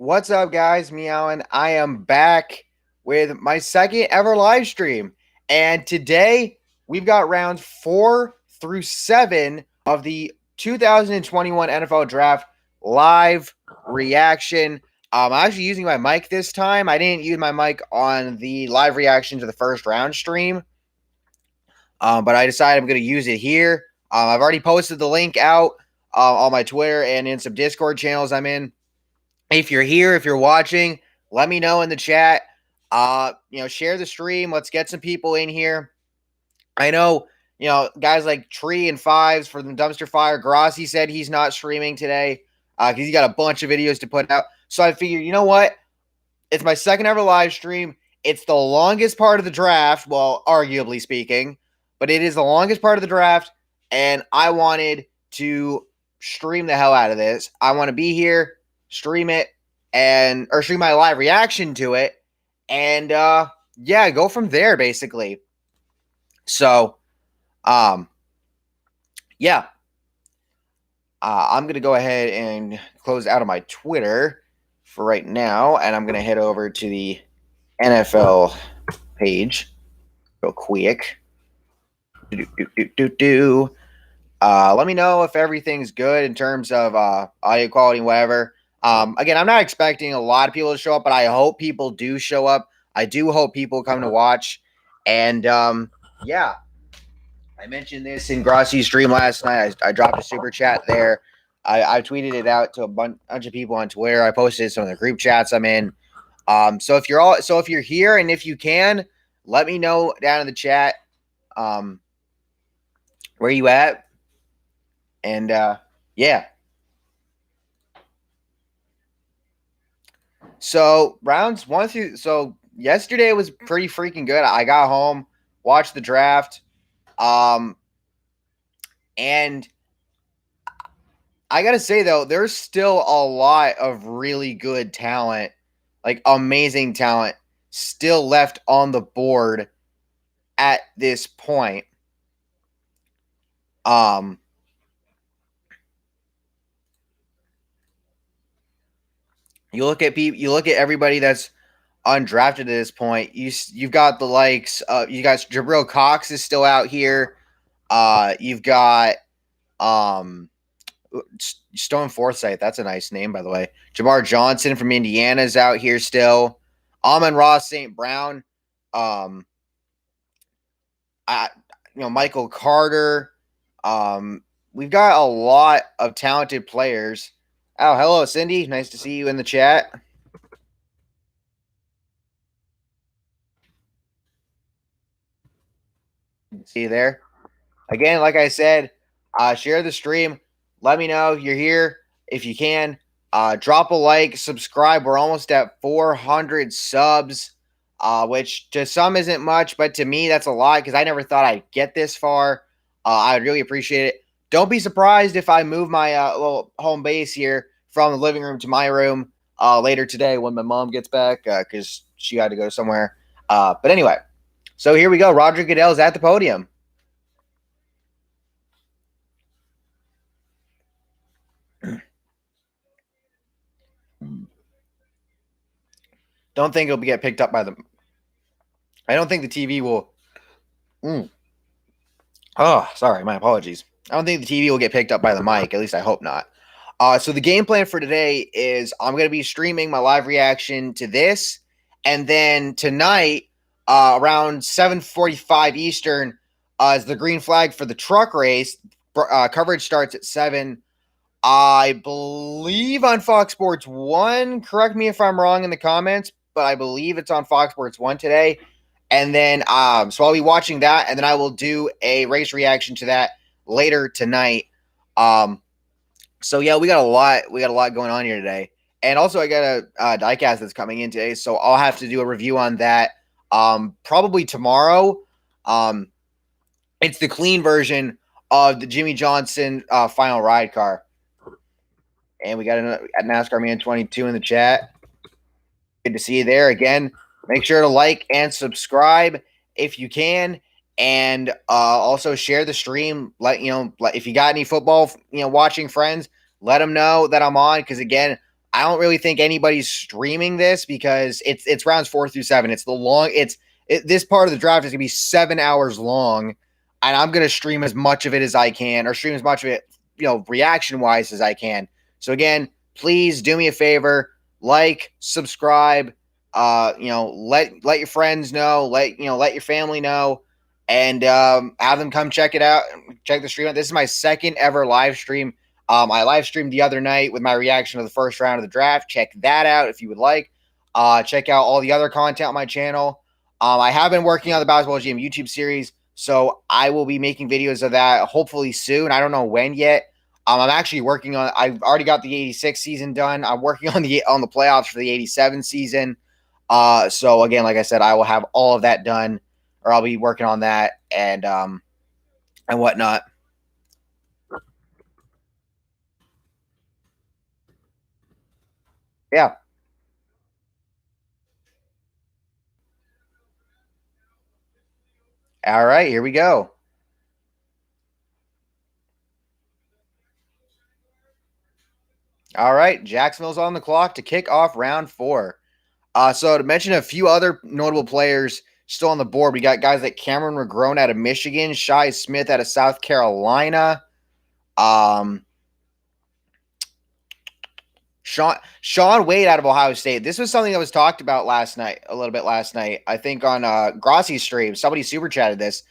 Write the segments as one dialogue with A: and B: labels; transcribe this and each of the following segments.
A: What's up, guys? Meowing. I am back with my second ever live stream. And today we've got rounds 4 through 7 of the 2021 NFL Draft live reaction. I'm actually using my mic this time. I didn't use my mic on the live reaction to the first round stream, but I decided I'm going to use it here. I've already posted the link out on my Twitter and in some Discord channels I'm in. If you're here, if you're watching, let me know in the chat. Share the stream. Let's get some people in here. I know, guys like Tree and Fives for the Dumpster Fire. Grassi said he's not streaming today because he's got a bunch of videos to put out. So I figured, you know what? It's my second ever live stream. It's the longest part of the draft, well, arguably speaking, but it is the longest part of the draft, and I wanted to stream the hell out of this. I want to be here, stream it, or stream my live reaction to it, and go from there basically. So, I'm gonna go ahead and close out of my Twitter for right now, and I'm gonna head over to the NFL page real quick. Let me know if everything's good in terms of audio quality and whatever. Again, I'm not expecting a lot of people to show up, but I hope people do show up. I do hope people come to watch. And I mentioned this in Grossi's stream last night. I dropped a super chat there. I tweeted it out to a bunch of people on Twitter. I posted some of the group chats I'm in. So if you're here and if you can, let me know down in the chat where you at. And So rounds 1 through yesterday was pretty freaking good. I got home, watched the draft, and I gotta say though, there's still a lot of really good talent, like amazing talent, still left on the board at this point. You look at everybody that's undrafted at this point. You've got the likes. You got Jabril Cox is still out here. You've got Stone Forsythe. That's a nice name, by the way. Jamar Johnson from Indiana is out here still. Amon-Ra St. Brown. Michael Carter. We've got a lot of talented players. Oh, hello, Cindy. Nice to see you in the chat. See you there. Again, like I said, share the stream. Let me know you're here if you can. Drop a like, subscribe. We're almost at 400 subs, which to some isn't much, but to me that's a lot because I never thought I'd get this far. I would really appreciate it. Don't be surprised if I move my little home base here from the living room to my room later today when my mom gets back because she had to go somewhere. But anyway, so here we go. Roger Goodell's at the podium. Don't think it'll get picked up by the. I don't think the TV will. Oh, sorry. My apologies. I don't think the TV will get picked up by the mic. At least I hope not. So the game plan for today is I'm going to be streaming my live reaction to this. And then tonight, around 7:45 Eastern, is the green flag for the truck race. Coverage starts at 7. I believe on Fox Sports 1. Correct me if I'm wrong in the comments, but I believe it's on Fox Sports 1 today. And then, so I'll be watching that, and then I will do a race reaction to that later tonight. So yeah, we got a lot going on here today. And also I got a diecast that's coming in today, so I'll have to do a review on that probably tomorrow. It's the clean version of the Jimmy Johnson final ride car. And we got a NASCAR Man 22 in the chat. Good to see you there again. Make sure to like and subscribe if you can, and also share the stream. If you got any football, watching friends, let them know that I'm on. Because again, I don't really think anybody's streaming this because it's rounds 4 through 7. It's the long. This part of the draft is gonna be 7 hours long, and I'm gonna stream as much of it as I can, or stream as much of it, reaction wise as I can. So again, please do me a favor, like, subscribe, let your friends know, let your family know, and have them come check it out, check the stream out. This is my second ever live stream. I live streamed the other night with my reaction to the first round of the draft. Check that out if you would like. Check out all the other content on my channel. I have been working on the Basketball GM YouTube series, so I will be making videos of that hopefully soon. I don't know when yet. I'm actually working on. I've already got the '86 season done. I'm working on the playoffs for the '87 season. So again, like I said, I will have all of that done, or I'll be working on that and whatnot. Yeah. All right, here we go. All right, Jacksonville's on the clock to kick off round 4. So to mention a few other notable players still on the board, we got guys like Cameron McGrone out of Michigan, Shi Smith out of South Carolina, um, Shaun Wade out of Ohio State. This was something that was talked about a little bit last night. I think on Grossi's stream, somebody super chatted this.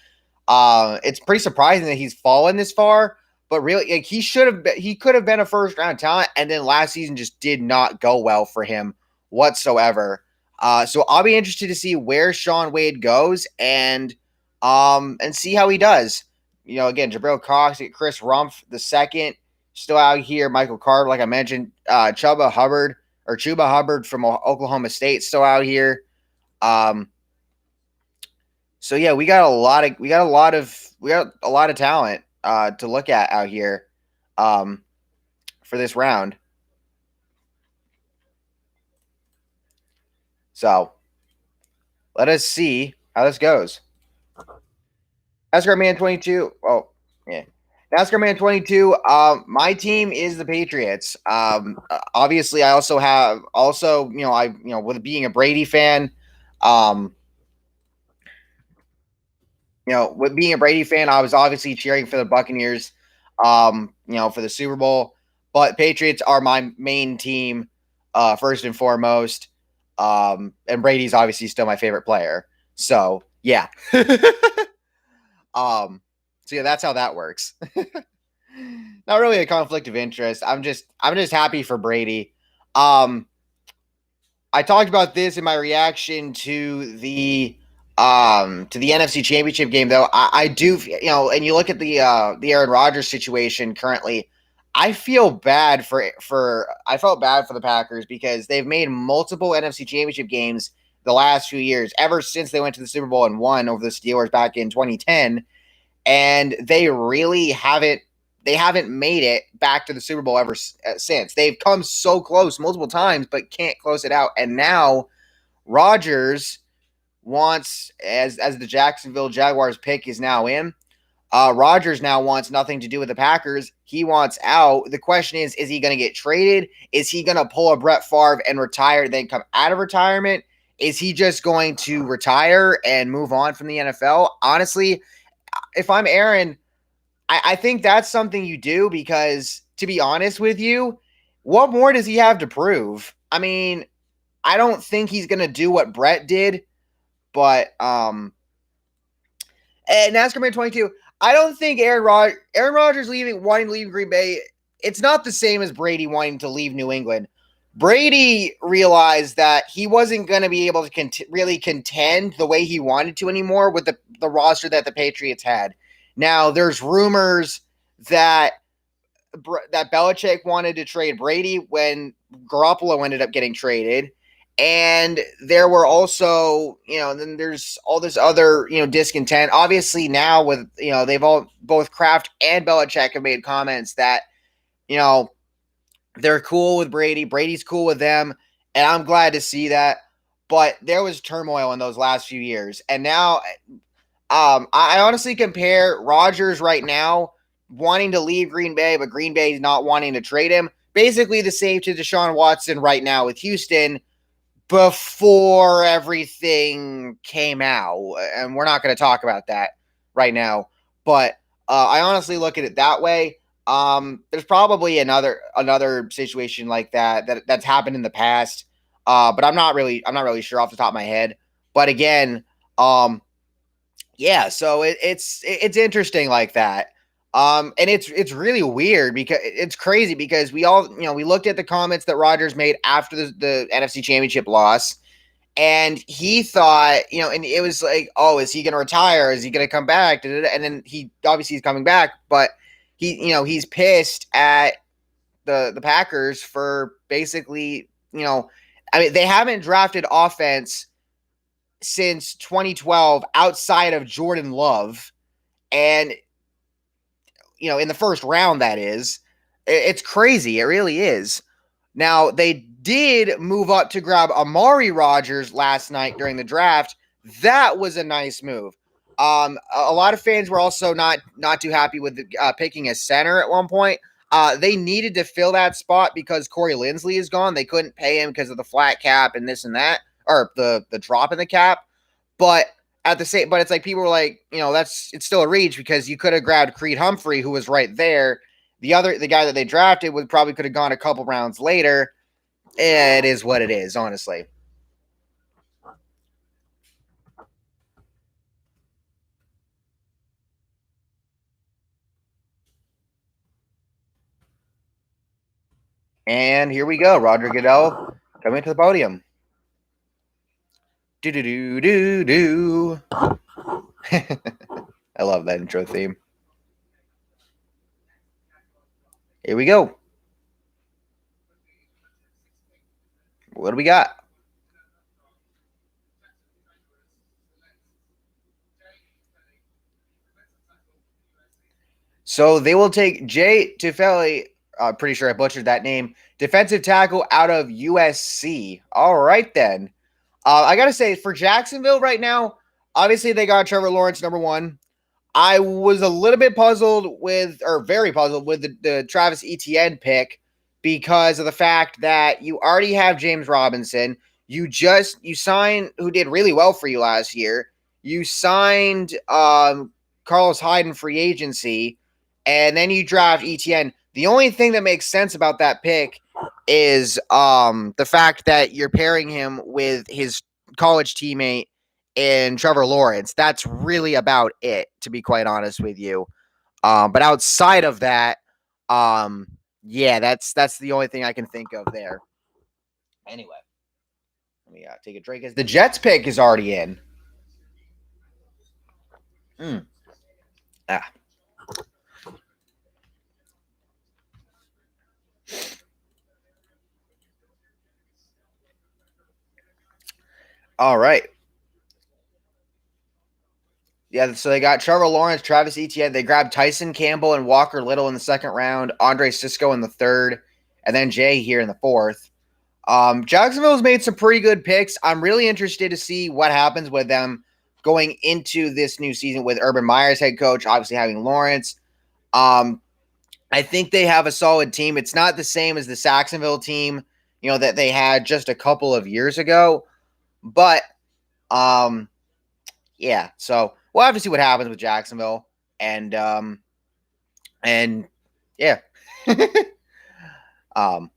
A: It's pretty surprising that he's fallen this far, but really, like, he could have been a first round talent, and then last season just did not go well for him whatsoever. So I'll be interested to see where Shaun Wade goes and see how he does. Again, Jabril Cox, Chris Rumpf the second, still out here. Michael Carter, like I mentioned, Chuba Hubbard from Oklahoma State, still out here. So yeah, we got a lot of talent to look at out here for this round. So let us see how this goes. NASCAR Man 22. Oh, yeah. NASCAR Man 22. My team is the Patriots. Obviously, I also have with being a Brady fan, with being a Brady fan, I was obviously cheering for the Buccaneers, for the Super Bowl. But Patriots are my main team, first and foremost. And Brady's obviously still my favorite player. So yeah. So yeah, that's how that works. Not really a conflict of interest. I'm just happy for Brady. I talked about this in my reaction to the NFC Championship game, though. I do, and you look at the Aaron Rodgers situation currently. I felt bad for the Packers because they've made multiple NFC Championship games the last few years, ever since they went to the Super Bowl and won over the Steelers back in 2010, and they really haven't made it back to the Super Bowl ever since. They've come so close multiple times, but can't close it out. And now Rodgers wants, as the Jacksonville Jaguars pick is now in, Rodgers now wants nothing to do with the Packers. He wants out. The question is he going to get traded? Is he going to pull a Brett Favre and retire, then come out of retirement? Is he just going to retire and move on from the NFL? Honestly, if I'm Aaron, I think that's something you do because, to be honest with you, what more does he have to prove? I mean, I don't think he's going to do what Brett did, but and NASCAR Man 22, I don't think Aaron Rodgers wanting to leave Green Bay, it's not the same as Brady wanting to leave New England. Brady realized that he wasn't going to be able to really contend the way he wanted to anymore with the roster that the Patriots had. Now, there's rumors that Belichick wanted to trade Brady when Garoppolo ended up getting traded. And there were also, then there's all this other, discontent. Obviously now with, they've both Kraft and Belichick have made comments that, they're cool with Brady. Brady's cool with them. And I'm glad to see that. But there was turmoil in those last few years. And now, I honestly compare Rodgers right now wanting to leave Green Bay, but Green Bay not wanting to trade him, basically the same to Deshaun Watson right now with Houston before everything came out. And we're not going to talk about that right now. But I honestly look at it that way. There's probably another situation like that's happened in the past. But I'm not really sure off the top of my head. But again, yeah, so it's interesting like that. And it's really weird because it's crazy because we all we looked at the comments that Rodgers made after the NFC Championship loss, and he thought and it was like, oh, is he going to retire? Is he going to come back? And then he obviously he's coming back, but he's pissed at the Packers for basically I mean they haven't drafted offense since 2012 outside of Jordan Love. And, in the first round, that is, it's crazy. It really is. Now, they did move up to grab Amari Rodgers last night during the draft. That was a nice move. A lot of fans were also not too happy with picking a center at one point. They needed to fill that spot because Corey Linsley is gone. They couldn't pay him because of the flat cap and this and that, or the drop in the cap. But but it's like people were like, it's still a reach because you could have grabbed Creed Humphrey, who was right there. The guy that they drafted probably could have gone a couple rounds later. It is what it is, honestly. And here we go, Roger Goodell coming to the podium. Do do do do do. I love that intro theme. Here we go. What do we got? So they will take Jay Tufeli. Pretty sure I butchered that name. Defensive tackle out of USC. All right, then. I got to say, for Jacksonville right now, obviously they got Trevor Lawrence, number one. I was a little bit very puzzled with the Travis Etienne pick because of the fact that you already have James Robinson. You signed, who did really well for you last year. You signed Carlos Hyde in free agency, and then you draft Etienne. The only thing that makes sense about that pick is the fact that you're pairing him with his college teammate in Trevor Lawrence. That's really about it, to be quite honest with you. But outside of that, yeah, that's the only thing I can think of there. Anyway, let me take a drink as the Jets pick is already in. Mm. Ah. All right. Yeah, so they got Trevor Lawrence, Travis Etienne. They grabbed Tyson Campbell and Walker Little in the second round, Andre Cisco in the third, and then Jay here in the fourth. Jacksonville's made some pretty good picks. I'm really interested to see what happens with them going into this new season with Urban Meyer's head coach, obviously having Lawrence. I think they have a solid team. It's not the same as the Saxonville team, that they had just a couple of years ago. But yeah, so we'll have to see what happens with Jacksonville. And yeah. um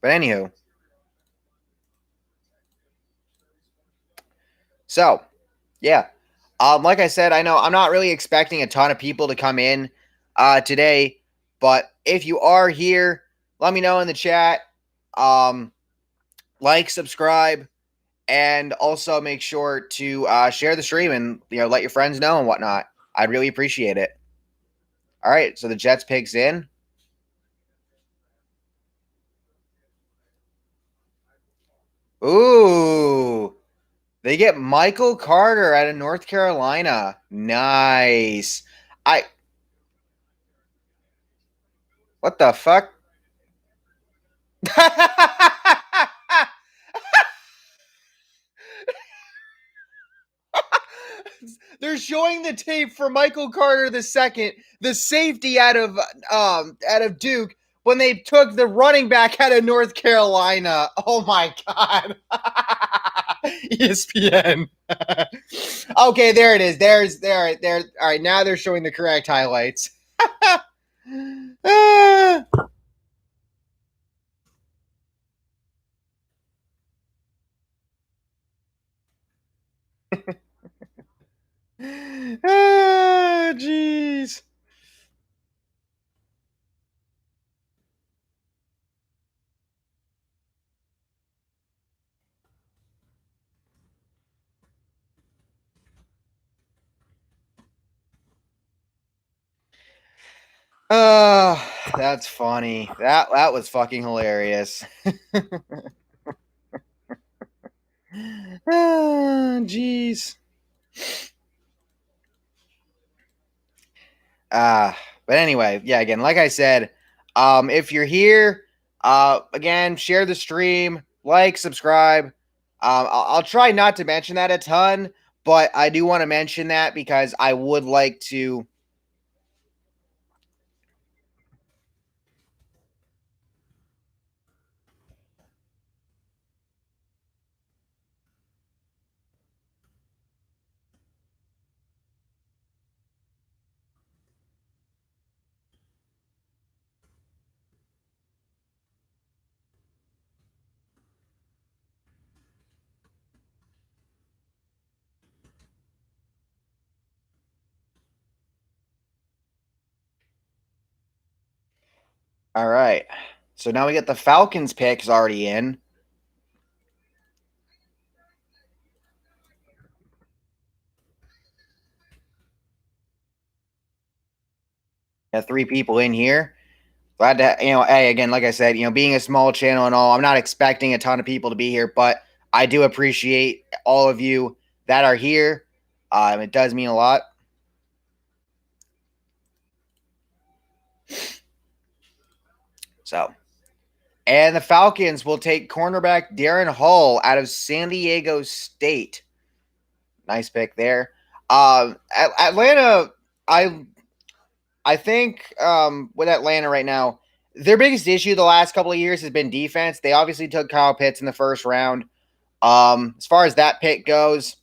A: but anywho. So yeah. Like I said, I know I'm not really expecting a ton of people to come in today, but if you are here, let me know in the chat. Um, like, subscribe, and also make sure to share the stream and let your friends know and whatnot. I'd really appreciate it. All right, so the Jets picks in. Ooh, they get Michael Carter out of North Carolina. Nice. I What the fuck? They're showing the tape for Michael Carter II, the safety out of Duke, when they took the running back out of North Carolina. Oh my god. ESPN. Okay, there it is. There. All right, now they're showing the correct highlights. Ah, jeez. That's funny. That was fucking hilarious. Jeez. But anyway, yeah, again, like I said, if you're here, again, share the stream, like, subscribe. I'll try not to mention that a ton, but I do want to mention that because I would like to. All right. So now we get the Falcons picks already in. Got three people in here. Glad to, hey, again, like I said, being a small channel and all, I'm not expecting a ton of people to be here, but I do appreciate all of you that are here. It does mean a lot. So, and the Falcons will take cornerback Darren Hall out of San Diego State. Nice pick there. Atlanta, I think with Atlanta right now, their biggest issue the last couple of years has been defense. They obviously took Kyle Pitts in the first round. As far as that pick goes,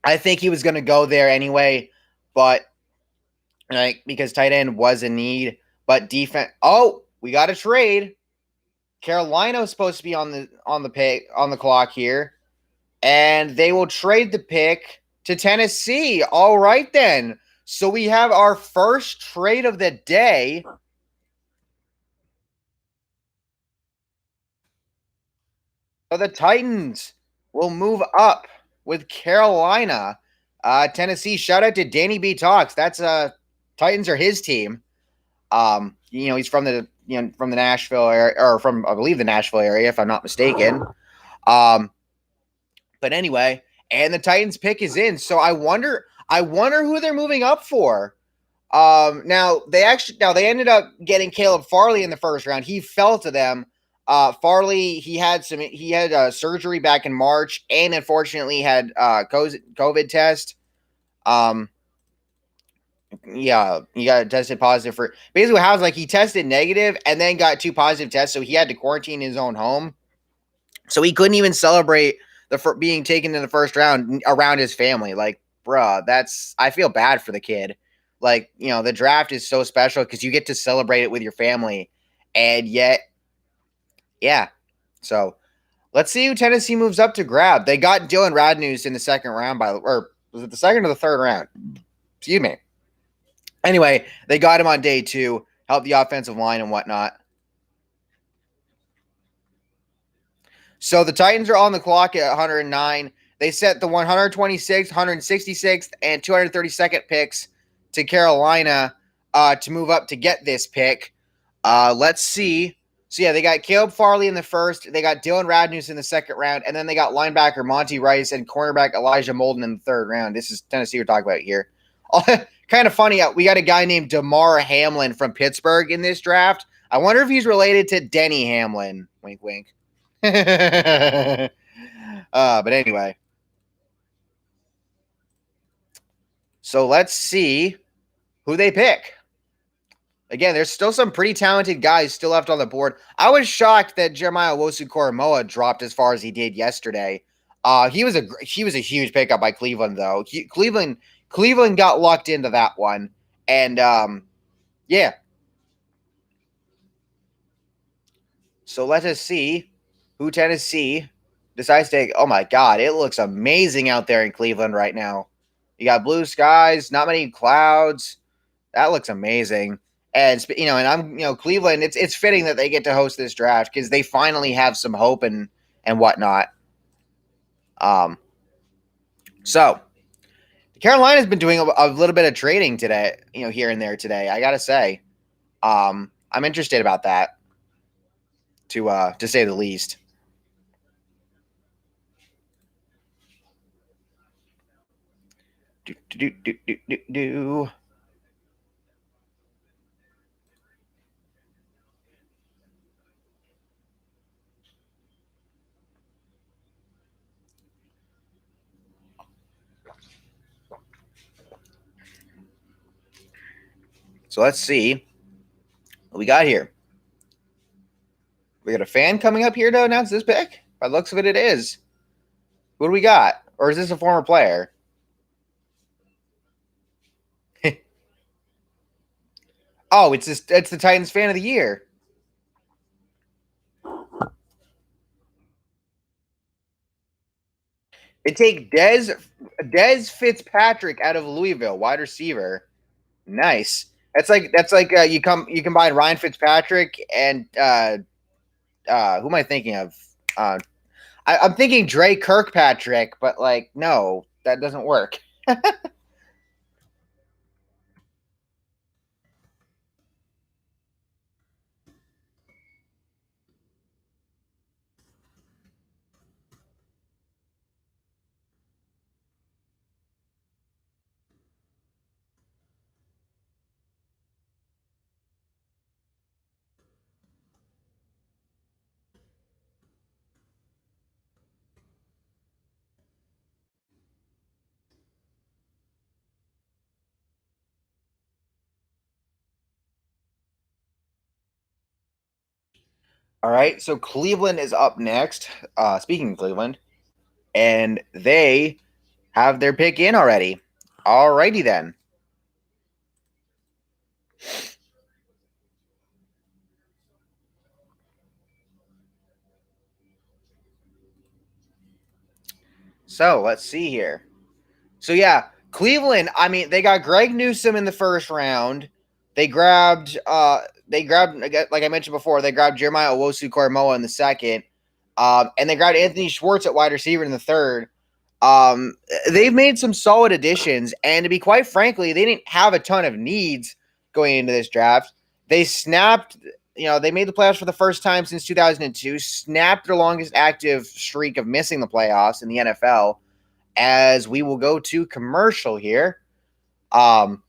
A: I think he was going to go there anyway, but because tight end was a need, but defense. Oh, we got a trade. Carolina's supposed to be on the clock here, and they will trade the pick to Tennessee. All right then. So we have our first trade of the day. So the Titans will move up with Carolina. Tennessee, shout out to Danny B Talks. That's Titans are his team. He's from the Nashville area, or from, I believe, the Nashville area, if I'm not mistaken. But anyway, and the Titans pick is in. So I wonder who they're moving up for. Now they ended up getting Caleb Farley in the first round. He fell to them. Farley, he had surgery back in March, and unfortunately had COVID test. Yeah, he got tested positive for basically what happens. Like, he tested negative and then got two positive tests, so he had to quarantine in his own home. So he couldn't even celebrate being taken in the first round around his family. Like, bruh, I feel bad for the kid. Like, the draft is so special because you get to celebrate it with your family, and yet, yeah. So let's see who Tennessee moves up to grab. They got Dylan Radnews in the second round, or was it the second or the third round? Excuse me. Anyway, they got him on day 2, help the offensive line and whatnot. So the Titans are on the clock at 109. They set the 126th, 166th, and 232nd picks to Carolina to move up to get this pick. Let's see. So, yeah, they got Caleb Farley in the first. They got Dylan Radnews in the second round. And then they got linebacker Monty Rice and cornerback Elijah Molden in the third round. This is Tennessee we're talking about here. Kind of funny. We got a guy named Damar Hamlin from Pittsburgh in this draft. I wonder if he's related to Denny Hamlin. Wink, wink. But anyway. So let's see who they pick. Again, there's still some pretty talented guys still left on the board. I was shocked that Jeremiah Owusu-Koramoah dropped as far as he did yesterday. He was a huge pickup by Cleveland though. Cleveland got lucked into that one, and yeah. So let us see who Tennessee decides to take. Oh my God, it looks amazing out there in Cleveland right now. You got blue skies, not many clouds. That looks amazing. And and I'm Cleveland. It's fitting that they get to host this draft because they finally have some hope and whatnot. Um, so Carolina's been doing a little bit of trading today, here and there today. I gotta say, I'm interested about that to say the least. Do, do, do, do, do, do. So let's see what we got here. We got a fan coming up here to announce this pick. By the looks of it, it is. What do we got? Or is this a former player? Oh, it's the Titans fan of the year. They take Dez Fitzpatrick out of Louisville, wide receiver. Nice. That's like you combine Ryan Fitzpatrick and who am I thinking of? I'm thinking Dre Kirkpatrick, but like no, that doesn't work. All right, so Cleveland is up next. Speaking of Cleveland, and they have their pick in already. Alrighty then. So let's see here. So yeah, Cleveland. I mean, they got Greg Newsome in the first round. They grabbed like I mentioned before. They grabbed Jeremiah Owusu-Koramoah in the second, and they grabbed Anthony Schwartz at wide receiver in the third. Um, they've made some solid additions, and to be quite frankly, they didn't have a ton of needs going into this draft. They snapped. They made the playoffs for the first time since 2002. Snapped their longest active streak of missing the playoffs in the NFL as we will go to commercial here. Um,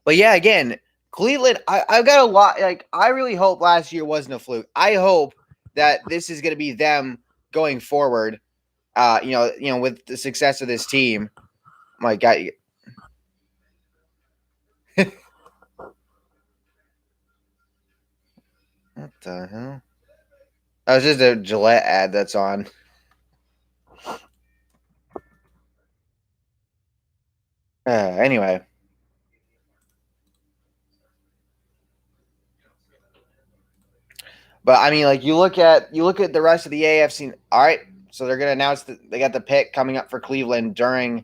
A: but yeah, again, Cleveland, I've got a lot. Like, I really hope last year wasn't a fluke. I hope that this is going to be them going forward. With the success of this team. My God, what the hell? That was just a Gillette ad that's on. Anyway, but I mean, like you look at the rest of the AFC. All right, so they're gonna announce that they got the pick coming up for Cleveland during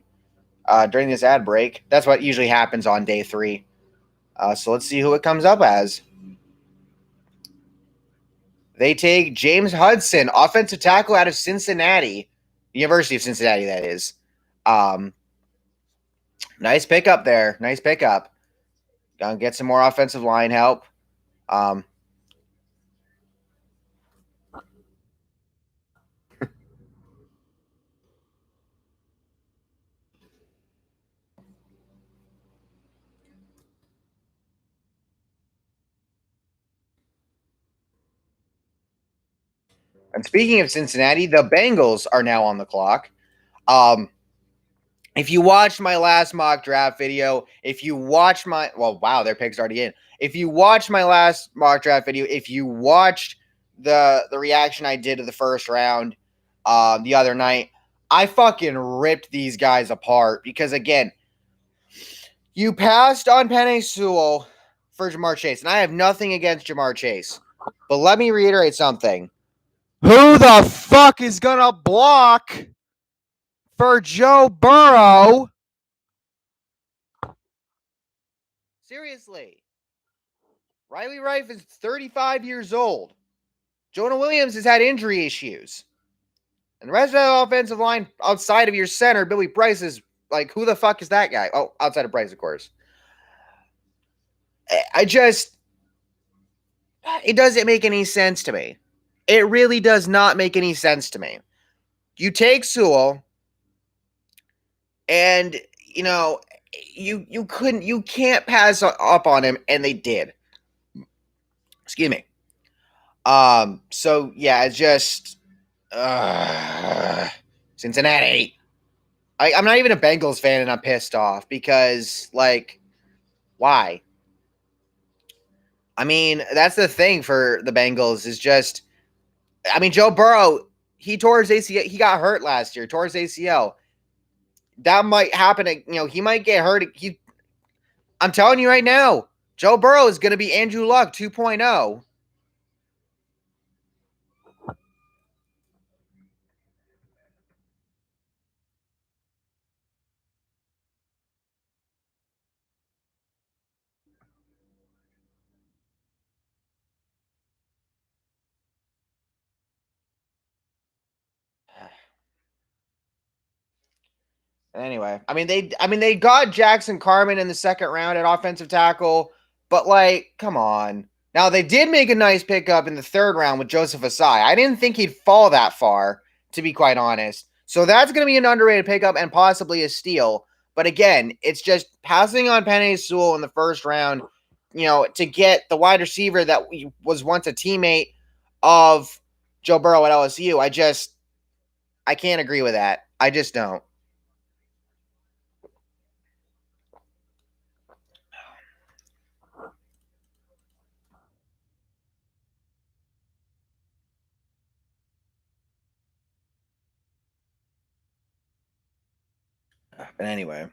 A: this ad break. That's what usually happens on day 3. So let's see who it comes up as. They take James Hudson, offensive tackle out of Cincinnati, University of Cincinnati. That is. Um, Nice pickup there. Nice pickup. Gonna get some more offensive line help. Um, and speaking of Cincinnati, the Bengals are now on the clock. Um, If you watched my last mock draft video, if you watched my wow, their pick's already in. If you watched my last mock draft video, if you watched the reaction I did to the first round the other night, I fucking ripped these guys apart because again, you passed on Penei Sewell for Ja'Marr Chase, and I have nothing against Ja'Marr Chase. But let me reiterate something. Who the fuck is gonna block for Joe Burrow? Seriously. Riley Reiff is 35 years old. Jonah Williams has had injury issues. And the rest of the offensive line outside of your center, Billy Price, is like, who the fuck is that guy? Oh, outside of Price, of course. It doesn't make any sense to me. It really does not make any sense to me. You take Sewell, and, you can't pass up on him, and they did. Excuse me. So yeah, it's just Cincinnati. I'm not even a Bengals fan, and I'm pissed off because, like, why? I mean, that's the thing for the Bengals is just, I mean, Joe Burrow, he tore his ACL. He got hurt last year, tore his ACL. That might happen. He might get hurt. I'm telling you right now, Joe Burrow is going to be Andrew Luck 2.0. Anyway, they got Jackson Carman in the second round at offensive tackle, but like, come on. Now they did make a nice pickup in the third round with Joseph Asai. I didn't think he'd fall that far, to be quite honest. So that's going to be an underrated pickup and possibly a steal. But again, it's just passing on Penei Sewell in the first round, to get the wide receiver that was once a teammate of Joe Burrow at LSU. I can't agree with that. I just don't. But anyway.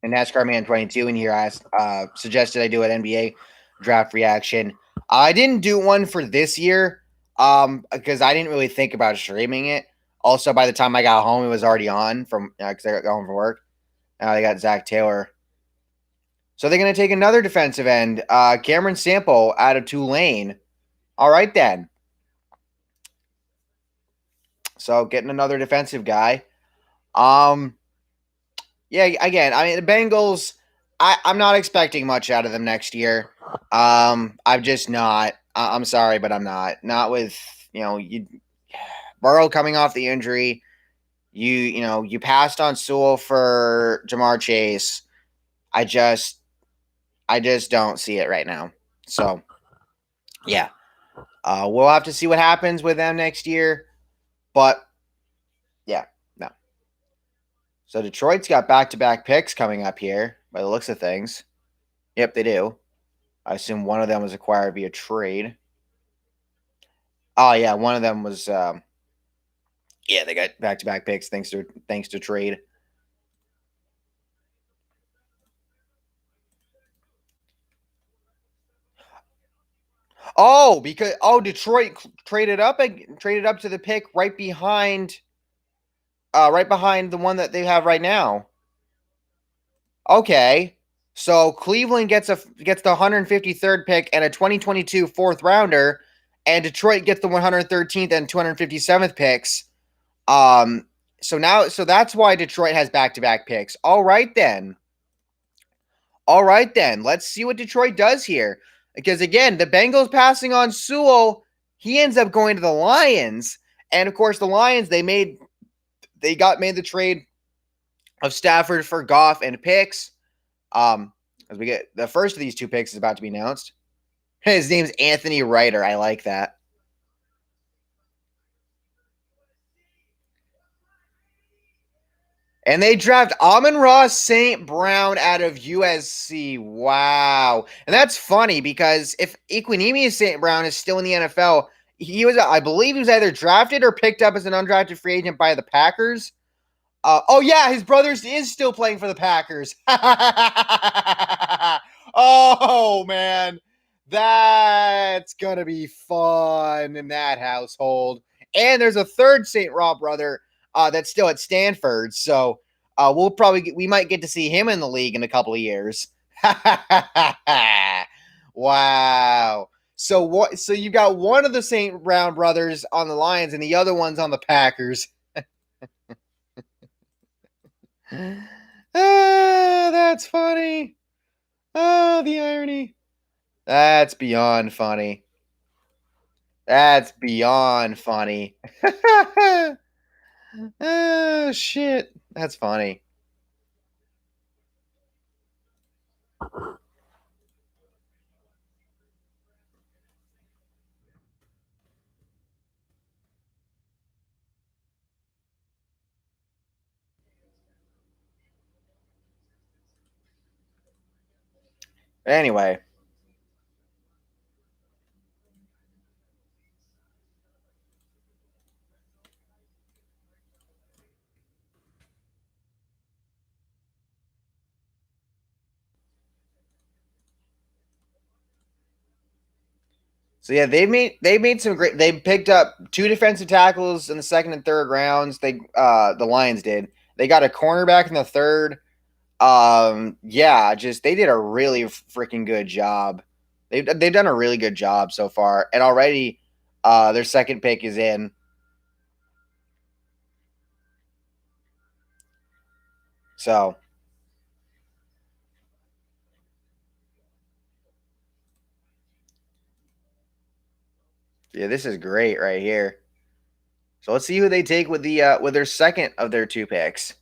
A: And NASCAR Man 22 in here asked, suggested I do an NBA draft reaction. I didn't do one for this year because I didn't really think about streaming it. Also, by the time I got home, it was already on from because I got home from work. Now they got Zach Taylor. So they're going to take another defensive end, Cameron Sample out of Tulane. All right, then. So getting another defensive guy. Yeah, again, I mean, the Bengals, I'm not expecting much out of them next year. I'm just not. I'm sorry, but I'm not. Not with, Burrow coming off the injury. You passed on Sewell for Ja'Marr Chase. I just don't see it right now. So, yeah. We'll have to see what happens with them next year. But, yeah, no. So Detroit's got back-to-back picks coming up here by the looks of things. Yep, they do. I assume one of them was acquired via trade. Oh yeah, one of them was. Yeah, they got back-to-back picks thanks to trade. Oh, because Detroit traded up to the pick right behind the one that they have right now. Okay. So Cleveland gets the 153rd pick and a 2022 fourth rounder, and Detroit gets the 113th and 257th picks. So that's why Detroit has back-to-back picks. All right then. Let's see what Detroit does here. Because again, the Bengals passing on Sewell, he ends up going to the Lions. And of course, the Lions, made the trade of Stafford for Goff and picks. As we get the first of these two picks is about to be announced. His name's Anthony Ryder. I like that. And they draft Amon-Ra St. Brown out of USC. Wow. And that's funny because if Equinemius St. Brown is still in the NFL, he was, I believe he was either drafted or picked up as an undrafted free agent by the Packers. Oh, yeah, his brother is still playing for the Packers. Oh, man. That's going to be fun in that household. And there's a third St. Rob brother that's still at Stanford. So we might get to see him in the league in a couple of years. Wow. So you got one of the St. Brown brothers on the Lions and the other one's on the Packers. That's funny. Oh, the irony. That's beyond funny. That's beyond funny. Oh, shit. That's funny. Anyway, so yeah, they made some great. They picked up two defensive tackles in the second and third rounds. The Lions did. They got a cornerback in the third. Yeah, just they did a really freaking good job. They've done a really good job so far, and already, their second pick is in. So yeah, this is great right here. So let's see who they take with their second of their two picks.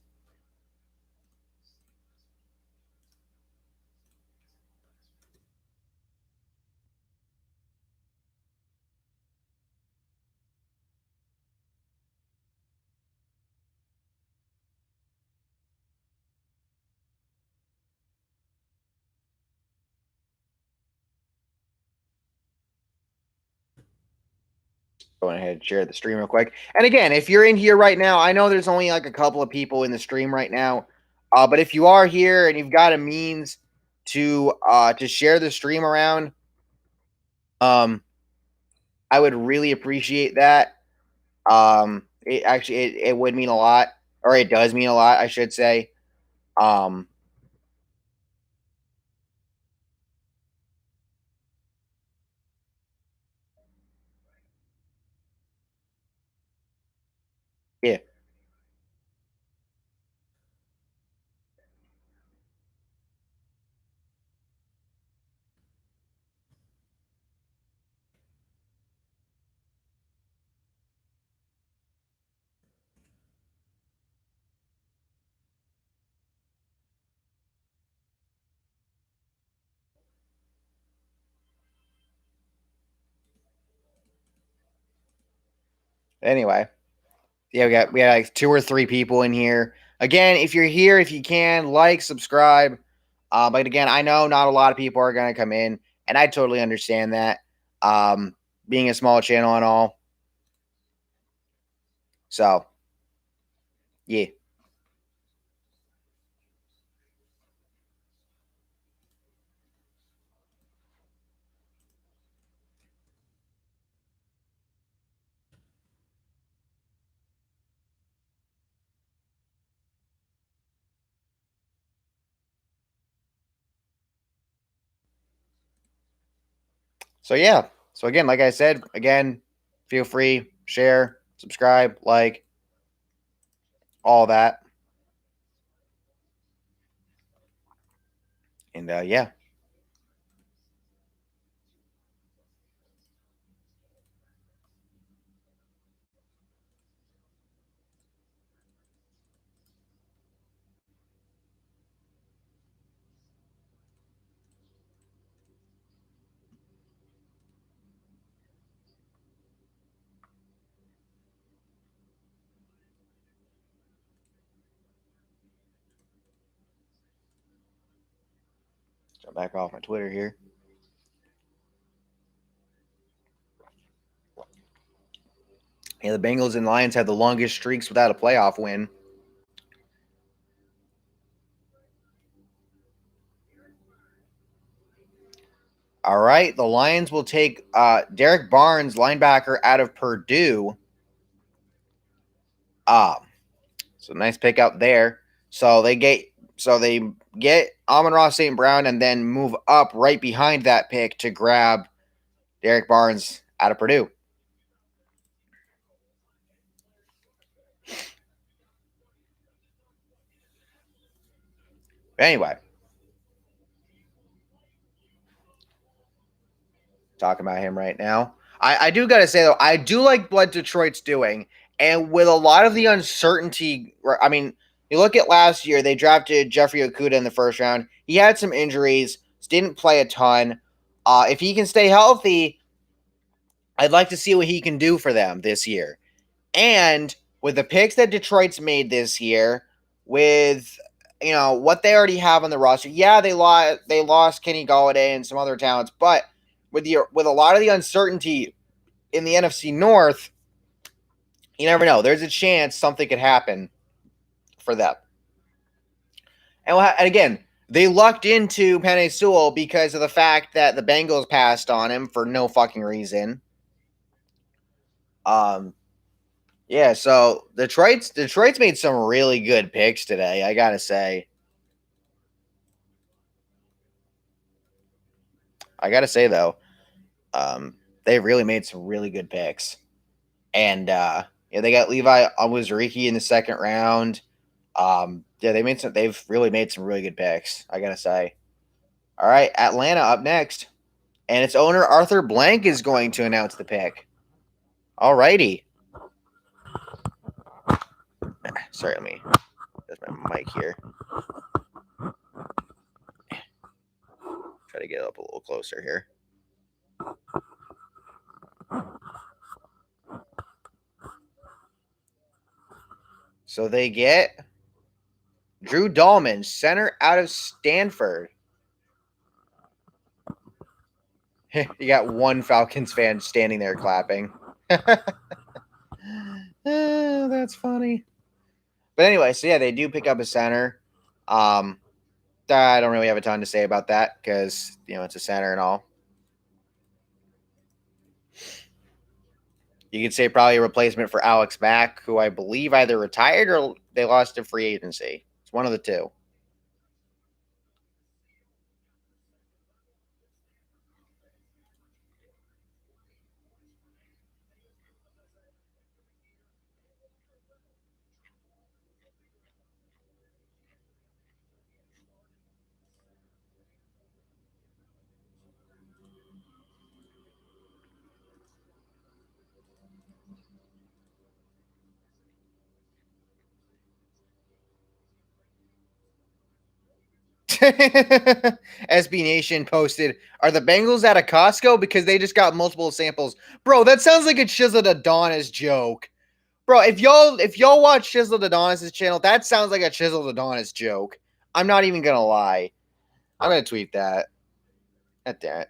A: Going ahead and share the stream real quick. And again, if you're in here right now, I know there's only like a couple of people in the stream right now. But if you are here and you've got a means to share the stream around, um, I would really appreciate that. It would mean a lot, or it does mean a lot, I should say. Um, yeah. Anyway, yeah, we got like two or three people in here. Again, if you're here, if you can, like, subscribe. But again, I know not a lot of people are going to come in, and I totally understand that. Being a small channel and all. So, yeah. So, yeah. So, again, like I said, again, feel free, share, subscribe, like, all that. And, yeah. Jump back off my Twitter here. Yeah, the Bengals and Lions have the longest streaks without a playoff win. All right, the Lions will take Derek Barnes, linebacker out of Purdue. So nice pick up there. So they get Amon-Ra St. Brown and then move up right behind that pick to grab Derek Barnes out of Purdue. Anyway, talking about him right now. I do got to say, though, I do like what Detroit's doing. And with a lot of the uncertainty, I mean, you look at last year, they drafted Jeffrey Okudah in the first round. He had some injuries, didn't play a ton. If he can stay healthy, I'd like to see what he can do for them this year. And with the picks that Detroit's made this year, with what they already have on the roster, yeah, they lost Kenny Golladay and some other talents, but with a lot of the uncertainty in the NFC North, you never know. There's a chance something could happen for them. And again, they lucked into Penei Sewell because of the fact that the Bengals passed on him for no fucking reason. Yeah, so Detroit's made some really good picks today, I gotta say. Though, they really made some really good picks. And they got Levi Onwuzurike in the second round. They've really made some really good picks, I gotta say. All right, Atlanta up next. And its owner, Arthur Blank, is going to announce the pick. All righty. Sorry, let me adjust my mic here. Try to get it up a little closer here. So they get Drew Dahlman, center out of Stanford. You got one Falcons fan standing there clapping. That's funny. But anyway, so yeah, they do pick up a center. I don't really have a ton to say about that because it's a center and all. You could say probably a replacement for Alex Mack, who I believe either retired or they lost to free agency. It's one of the two. SB Nation posted, "Are the Bengals at a Costco because they just got multiple samples?" Bro, that sounds like a Chisel Adonis joke. Bro, if y'all watch Chisel Adonis' channel, that sounds like a Chisel Adonis joke. I'm not even gonna lie. I'm gonna tweet that. God damn it.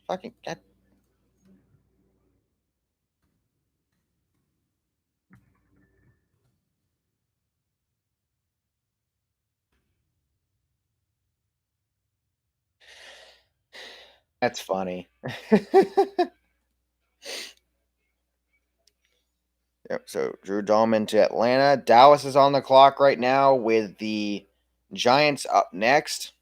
A: Fucking God. That's funny. Yep, so Drew Dahlman to Atlanta. Dallas is on the clock right now with the Giants up next.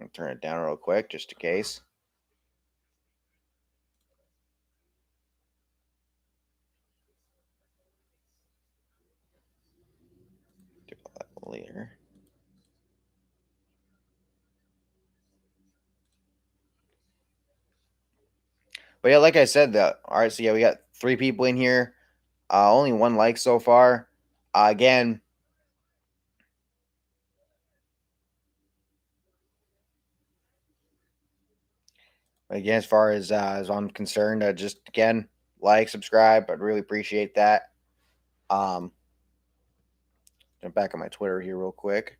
A: I'll turn it down real quick just in case. Do that later. But yeah, like I said, all right. So yeah, we got 3 people in here. Only 1 like so far. Again, as far as I'm concerned, just again like, subscribe. I'd really appreciate that. Jump back on my Twitter here real quick.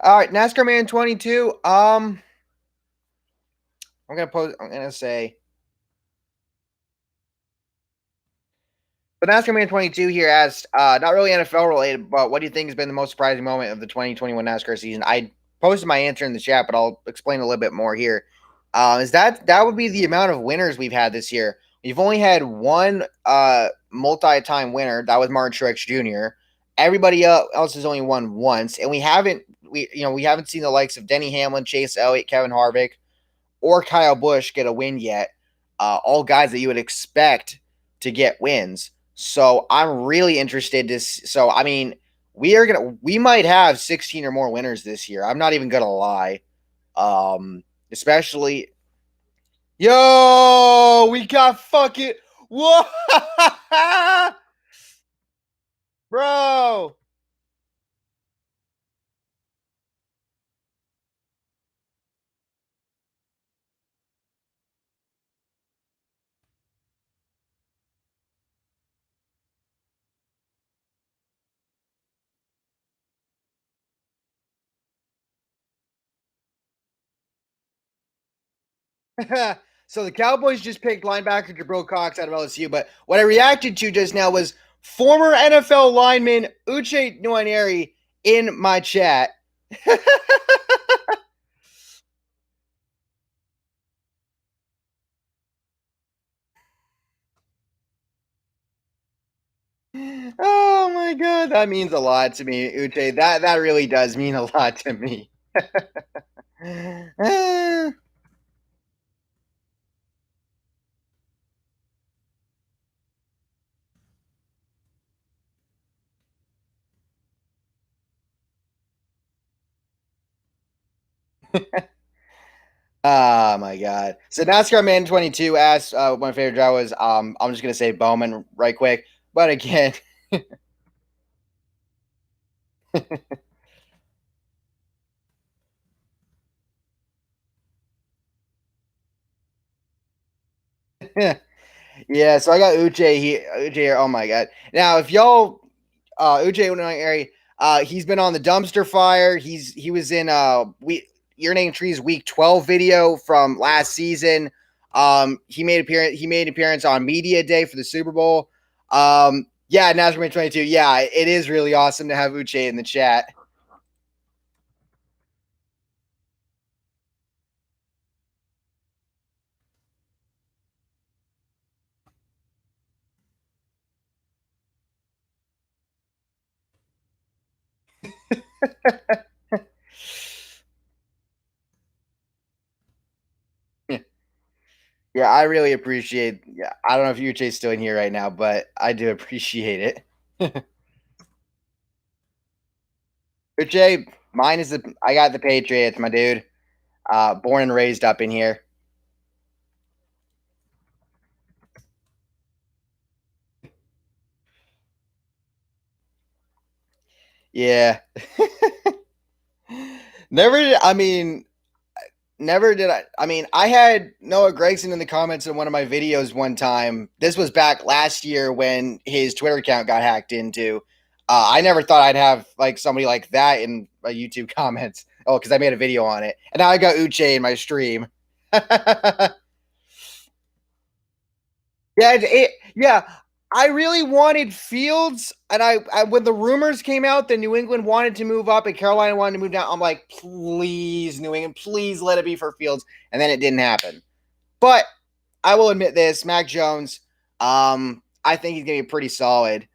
A: All right, NASCAR Man 22. I'm gonna say but NASCAR Man 22 here asked, not really NFL related, but what do you think has been the most surprising moment of the 2021 NASCAR season? I posted my answer in the chat, but I'll explain a little bit more here. Is that would be the amount of winners we've had this year. We've only had one multi-time winner. That was Martin Truex Jr. Everybody else has only won once, and we haven't seen the likes of Denny Hamlin, Chase Elliott, Kevin Harvick, or Kyle Busch get a win yet. All guys that you would expect to get wins. So I'm really interested to. So I mean, we might have 16 or more winners this year. I'm not even gonna lie. Especially, yo, we got fucking whoa, bro. So the Cowboys just picked linebacker Jabril Cox out of LSU, but what I reacted to just now was former NFL lineman Uche Nwaneri in my chat. Oh my god, that means a lot to me, Uche. That really does mean a lot to me. Oh my god. So NASCAR Man 22 asked what my favorite driver was. I'm just gonna say Bowman right quick. But again, yeah, so I got Uche here. Oh my god. Now if y'all Uche area, he's been on the dumpster fire. He was in we Your Name Trees week 12 video from last season. He made appearance on Media Day for the Super Bowl. Yeah, NASCAR 22. Yeah, it is really awesome to have Uche in the chat. Yeah, I really appreciate. Yeah, I don't know if Uche's still in here right now, but I do appreciate it. Uche, mine is the. I got the Patriots, my dude. Born and raised up in here. Yeah. Never. I mean, never did I. I mean, I had Noah Gregson in the comments in one of my videos one time. This was back last year when his Twitter account got hacked into. I never thought I'd have like somebody like that in my YouTube comments. Oh, because I made a video on it, and now I got Uche in my stream. Yeah. I really wanted Fields, and I when the rumors came out that New England wanted to move up and Carolina wanted to move down, I'm like, please, New England, please let it be for Fields, and then it didn't happen. But I will admit this, Mac Jones, I think he's gonna be pretty solid.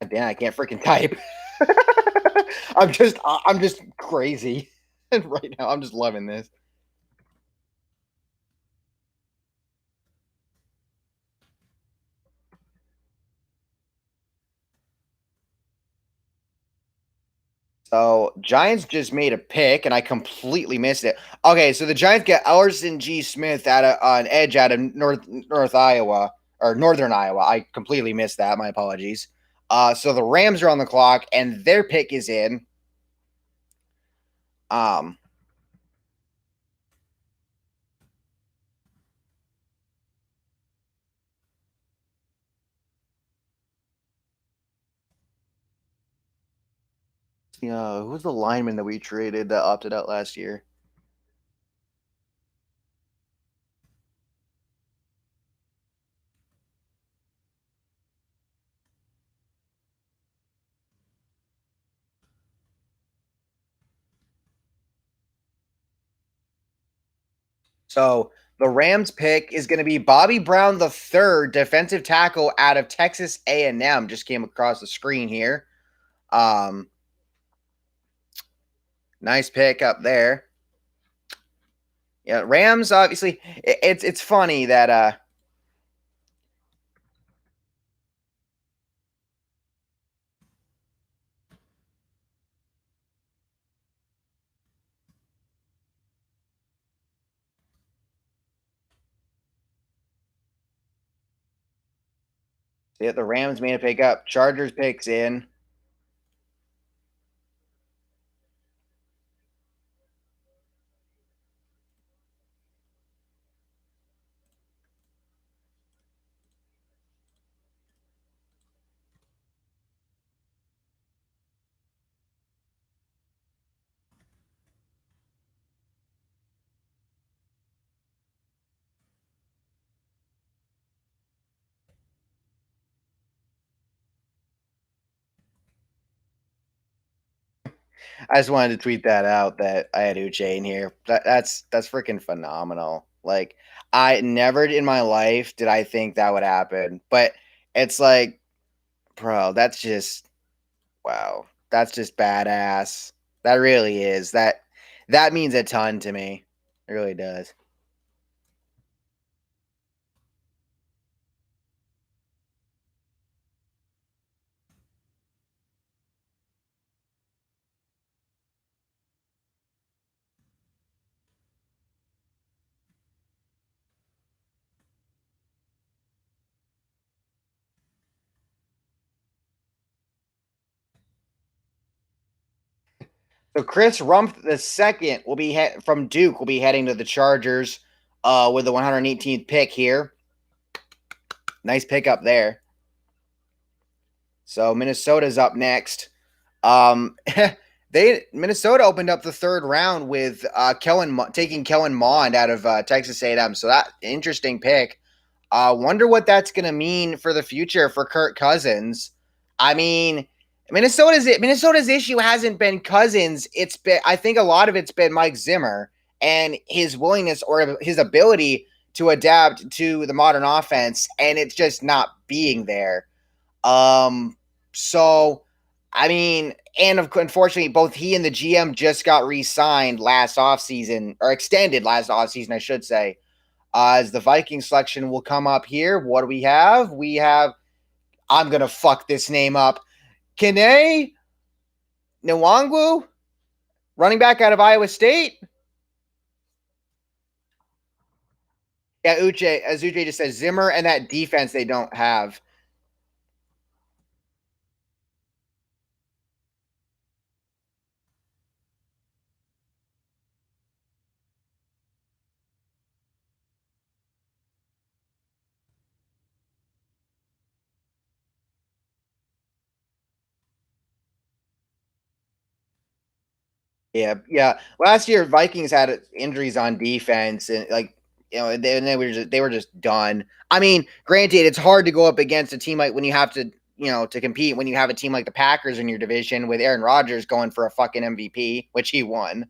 A: Damn, I can't freaking type. I'm just crazy right now. I'm just loving this. So Giants just made a pick, and I completely missed it. Okay, so the Giants get Ellerson G. Smith out of an edge out of North Iowa or Northern Iowa. I completely missed that. My apologies. So the Rams are on the clock, and their pick is in. Um, who's the lineman that we traded that opted out last year? So the Rams pick is going to be Bobby Brown the third, defensive tackle out of Texas A&M. Just came across the screen here. Um, nice pick up there. Yeah, Rams obviously. It's funny that the Rams made a pick up. Chargers picks in. I just wanted to tweet that out that I had Uche in here. That's freaking phenomenal. Like I never in my life did I think that would happen, but it's like, bro, that's just wow. That's just badass. That really is. That means a ton to me. It really does. So Chris Rumpf the second will be from Duke will be heading to the Chargers with the 118th pick here. Nice pick up there. So Minnesota's up next. They Minnesota opened up the third round with taking Kellen Mond out of Texas A&M. So that interesting pick. Wonder what that's going to mean for the future for Kirk Cousins. I mean, Minnesota's issue hasn't been Cousins. It's been I think a lot of it's been Mike Zimmer and his willingness or his ability to adapt to the modern offense, and it's just not being there. Um, so I mean, and unfortunately, both he and the GM just got re-signed last offseason, or extended last offseason, I should say. As the Viking selection will come up here. What do we have? We have, I'm going to fuck this name up, Kene Nwangwu? Running back out of Iowa State. Yeah, Uche, as Uche just said, Zimmer and that defense they don't have. Yeah, yeah. Last year, Vikings had injuries on defense, and they were just done. I mean, granted, it's hard to go up against a team like when you have to to compete when you have a team like the Packers in your division with Aaron Rodgers going for a fucking MVP, which he won.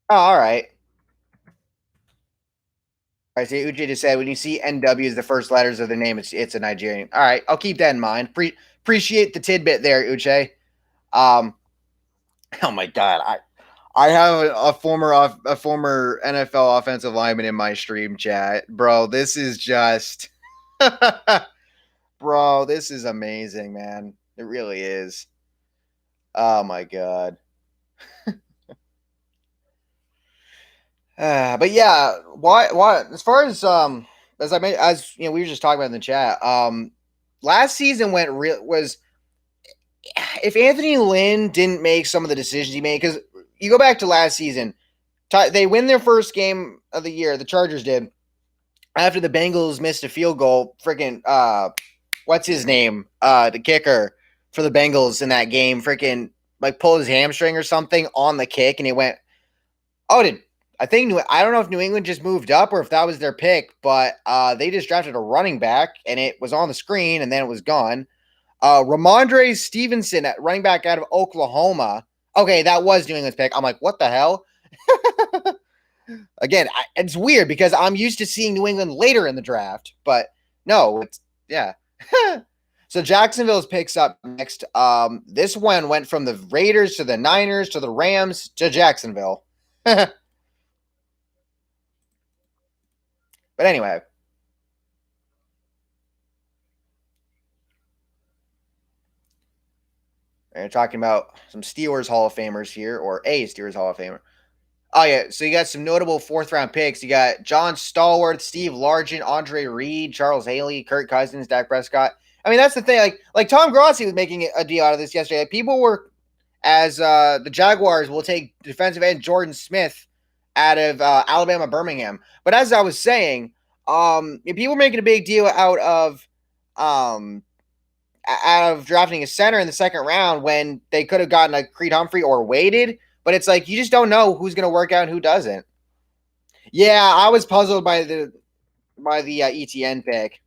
A: Oh, all right. All right, so Uche just said when you see NW as the first letters of the name, it's a Nigerian. All right, I'll keep that in mind. Appreciate the tidbit there, Uche. Um, oh my god, I have a former NFL offensive lineman in my stream chat, bro. This is just, bro. This is amazing, man. It really is. Oh my god. But yeah, why as far as I made as we were just talking about in the chat. Last season went real was if Anthony Lynn didn't make some of the decisions he made because you go back to last season, they win their first game of the year. The Chargers did after the Bengals missed a field goal. Freaking what's his name? The kicker for the Bengals in that game, freaking like pulled his hamstring or something on the kick, and he went. Oh, did I don't know if New England just moved up or if that was their pick, but they just drafted a running back and it was on the screen and then it was gone. Ramondre Stevenson at running back out of Oklahoma. Okay, that was New England's pick. I'm like, what the hell? Again, it's weird because I'm used to seeing New England later in the draft, but no, it's yeah. So Jacksonville's picks up next. This one went from the Raiders to the Niners to the Rams to Jacksonville. But anyway, we're talking about some Steelers Hall of Famers here, or a Steelers Hall of Famer. Oh yeah, so you got some notable fourth round picks. You got John Stallworth, Steve Largent, Andre Reed, Charles Haley, Kirk Cousins, Dak Prescott. I mean, that's the thing. Like Tom Grossi was making a deal out of this yesterday. Like, people were as the Jaguars will take defensive end Jordan Smith out of Alabama Birmingham. But as I was saying, people were making a big deal um, out of drafting a center in the second round when they could have gotten a Creed Humphrey or waited. But it's like you just don't know who's going to work out and who doesn't. Yeah, I was puzzled by the ETN pick.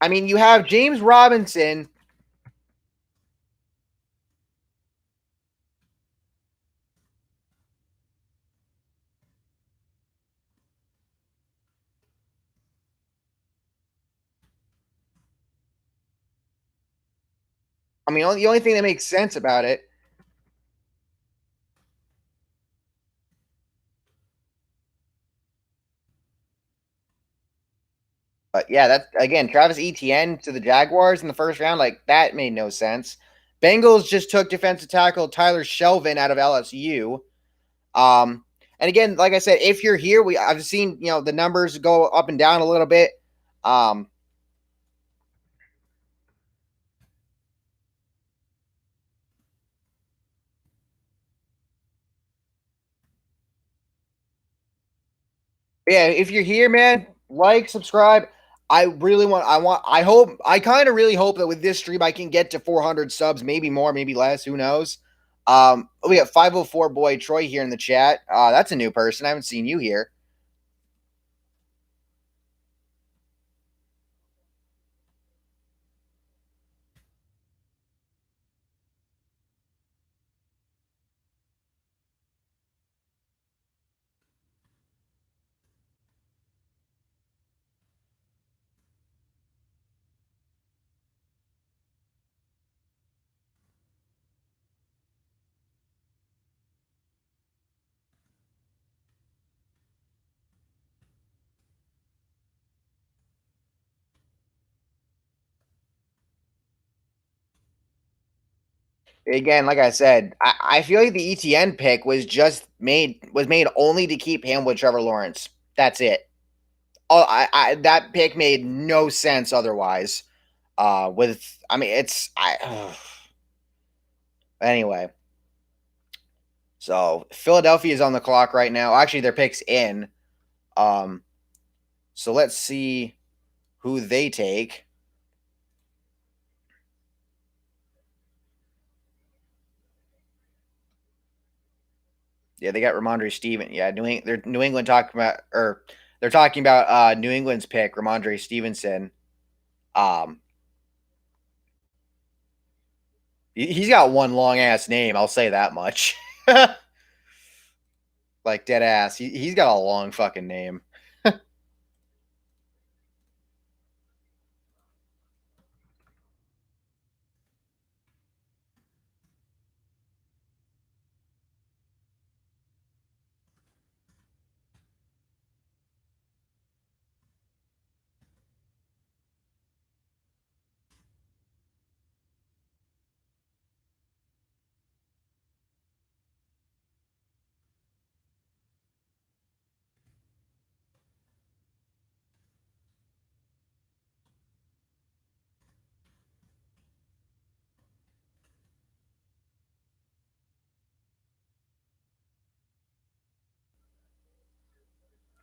A: I mean, you have James Robinson. I mean, the only thing that makes sense about it. But yeah, that's again Travis Etienne to the Jaguars in the first round. Like that made no sense. Bengals just took defensive tackle Tyler Shelvin out of LSU. Um, and again, like I said, if you're here, I've seen the numbers go up and down a little bit. Um, yeah, if you're here, man, like, subscribe. I kind of really hope that with this stream I can get to 400 subs, maybe more, maybe less, who knows. We got 504 boy Troy here in the chat. That's a new person. I haven't seen you here. Again, like I said, I feel like the ETN pick was made only to keep him with Trevor Lawrence. That's it. Oh, that pick made no sense otherwise. With I mean, it's I. Anyway, so Philadelphia is on the clock right now. Actually, their pick's in. Um, so let's see who they take. Yeah, they got Ramondre Steven. Yeah, New England talking about or they're talking about New England's pick, Ramondre Stevenson. Um, he's got one long ass name. I'll say that much. Like dead ass. He's got a long fucking name.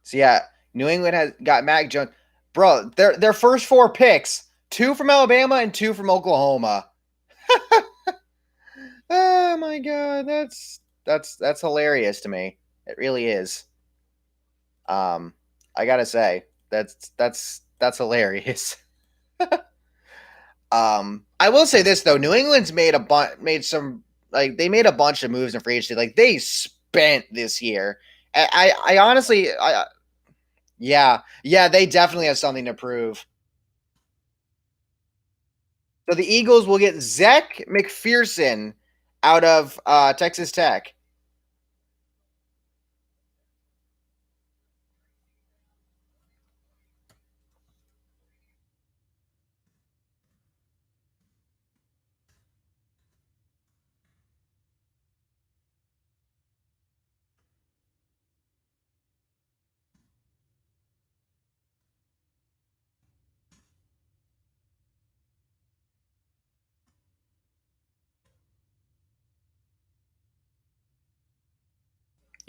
A: So yeah, New England has got Mac Jones. Bro, their first four picks, two from Alabama and two from Oklahoma. Oh my god, that's hilarious to me. It really is. Um, I gotta say that's hilarious. I will say this though, New England's made some like they made a bunch of moves in free agency. Like they spent this year. I honestly, yeah, they definitely have something to prove. So the Eagles will get Zach McPherson out of Texas Tech.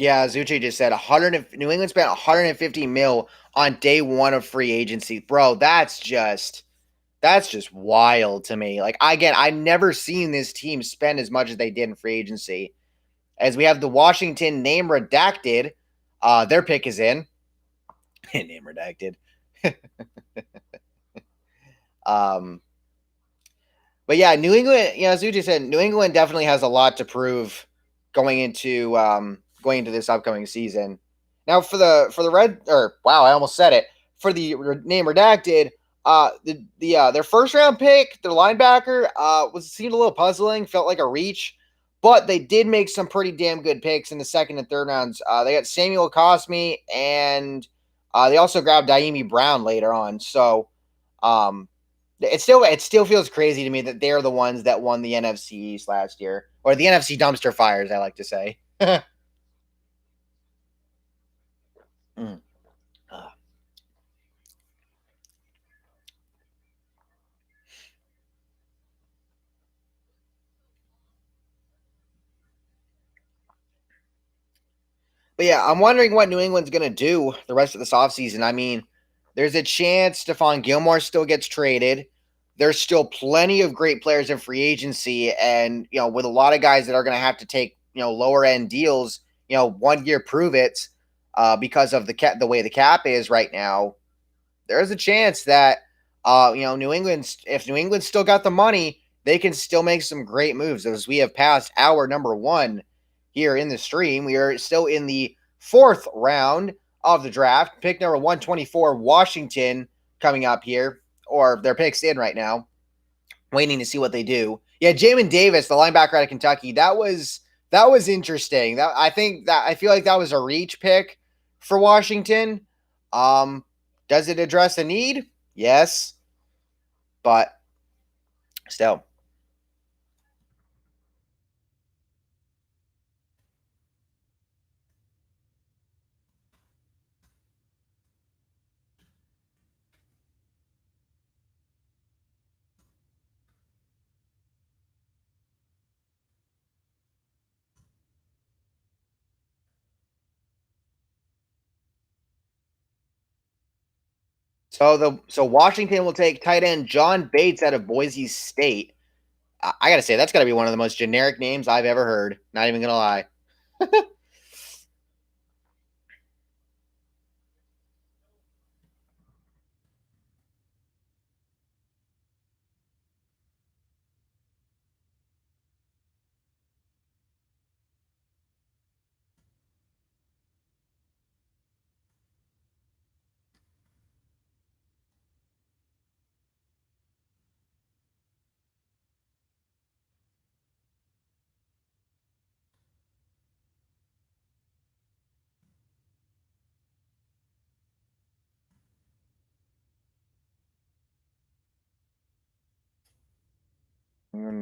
A: Yeah, Zucci just said 100. New England spent 150 mil on day one of free agency, bro. That's just wild to me. Like again, I've never seen this team spend as much as they did in free agency. As we have the Washington name redacted, their pick is in. Name redacted. um, But yeah, New England, as you just said, New England definitely has a lot to prove going into this upcoming season. Now for the red or wow, I almost said it for the name redacted. Their first round pick, their linebacker, was seemed a little puzzling, felt like a reach, but they did make some pretty damn good picks in the second and third rounds. They got Samuel Cosme and they also grabbed Daimi Brown later on. So um, it still feels crazy to me that they're the ones that won the NFC East last year, or the NFC dumpster fires, I like to say. Mm. But yeah, I'm wondering what New England's going to do the rest of this offseason. I mean, there's a chance Stephon Gilmore still gets traded. There's still plenty of great players in free agency, and with a lot of guys that are going to have to take lower end deals. 1 year prove it, because of the way the cap is right now. There's a chance that New England, if New England still got the money, they can still make some great moves. As we have passed hour number one here in the stream, we are still in the fourth round of the draft. Pick number 124, Washington, coming up here, or their picks in right now. Waiting to see what they do. Yeah, Jamin Davis, the linebacker out of Kentucky, that was interesting. I feel like that was a reach pick for Washington. Um, does it address a need? Yes, but still. So Washington will take tight end John Bates out of Boise State. I gotta say that's gotta be one of the most generic names I've ever heard. Not even gonna lie.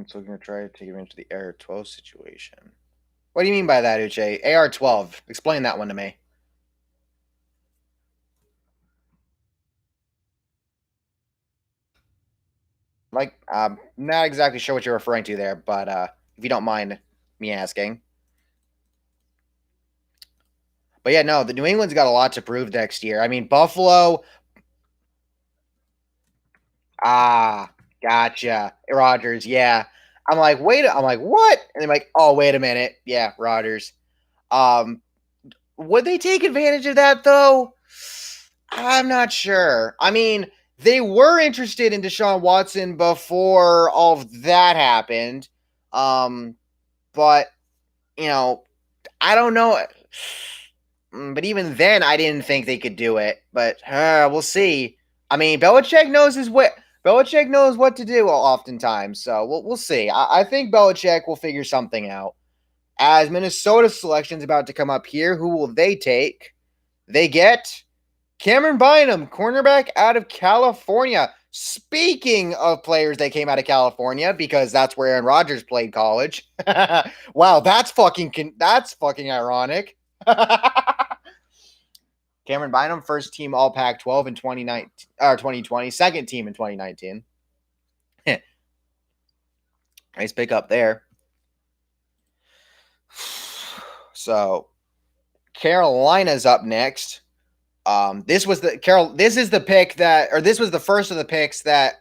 A: So we're gonna try to take advantage of the AR-12 situation. What do you mean by that, Uche? AR-12. Explain that one to me. Like, not exactly sure what you're referring to there, but if you don't mind me asking. But yeah, no, the New England's got a lot to prove next year. I mean, Buffalo. Ah, gotcha. Rodgers, yeah. I'm like, what? And they're like, oh, wait a minute. Yeah, Rodgers. Um, would they take advantage of that though? I'm not sure. I mean, they were interested in Deshaun Watson before all of that happened. Um, but you know, I don't know. But even then, I didn't think they could do it. But we'll see. I mean, Belichick knows his way. Belichick knows what to do oftentimes. So we'll see. I think Belichick will figure something out. As Minnesota's selection is about to come up here, who will they take? They get Cameron Bynum, cornerback out of California. Speaking of players that came out of California, because that's where Aaron Rodgers played college. Wow, that's fucking ironic. Cameron Bynum, first team All Pac-12 in 2019 or 2020, second team in 2019. Nice pickup there. So Carolina's up next. This was the Carol. This is the pick that, or this was the first of the picks that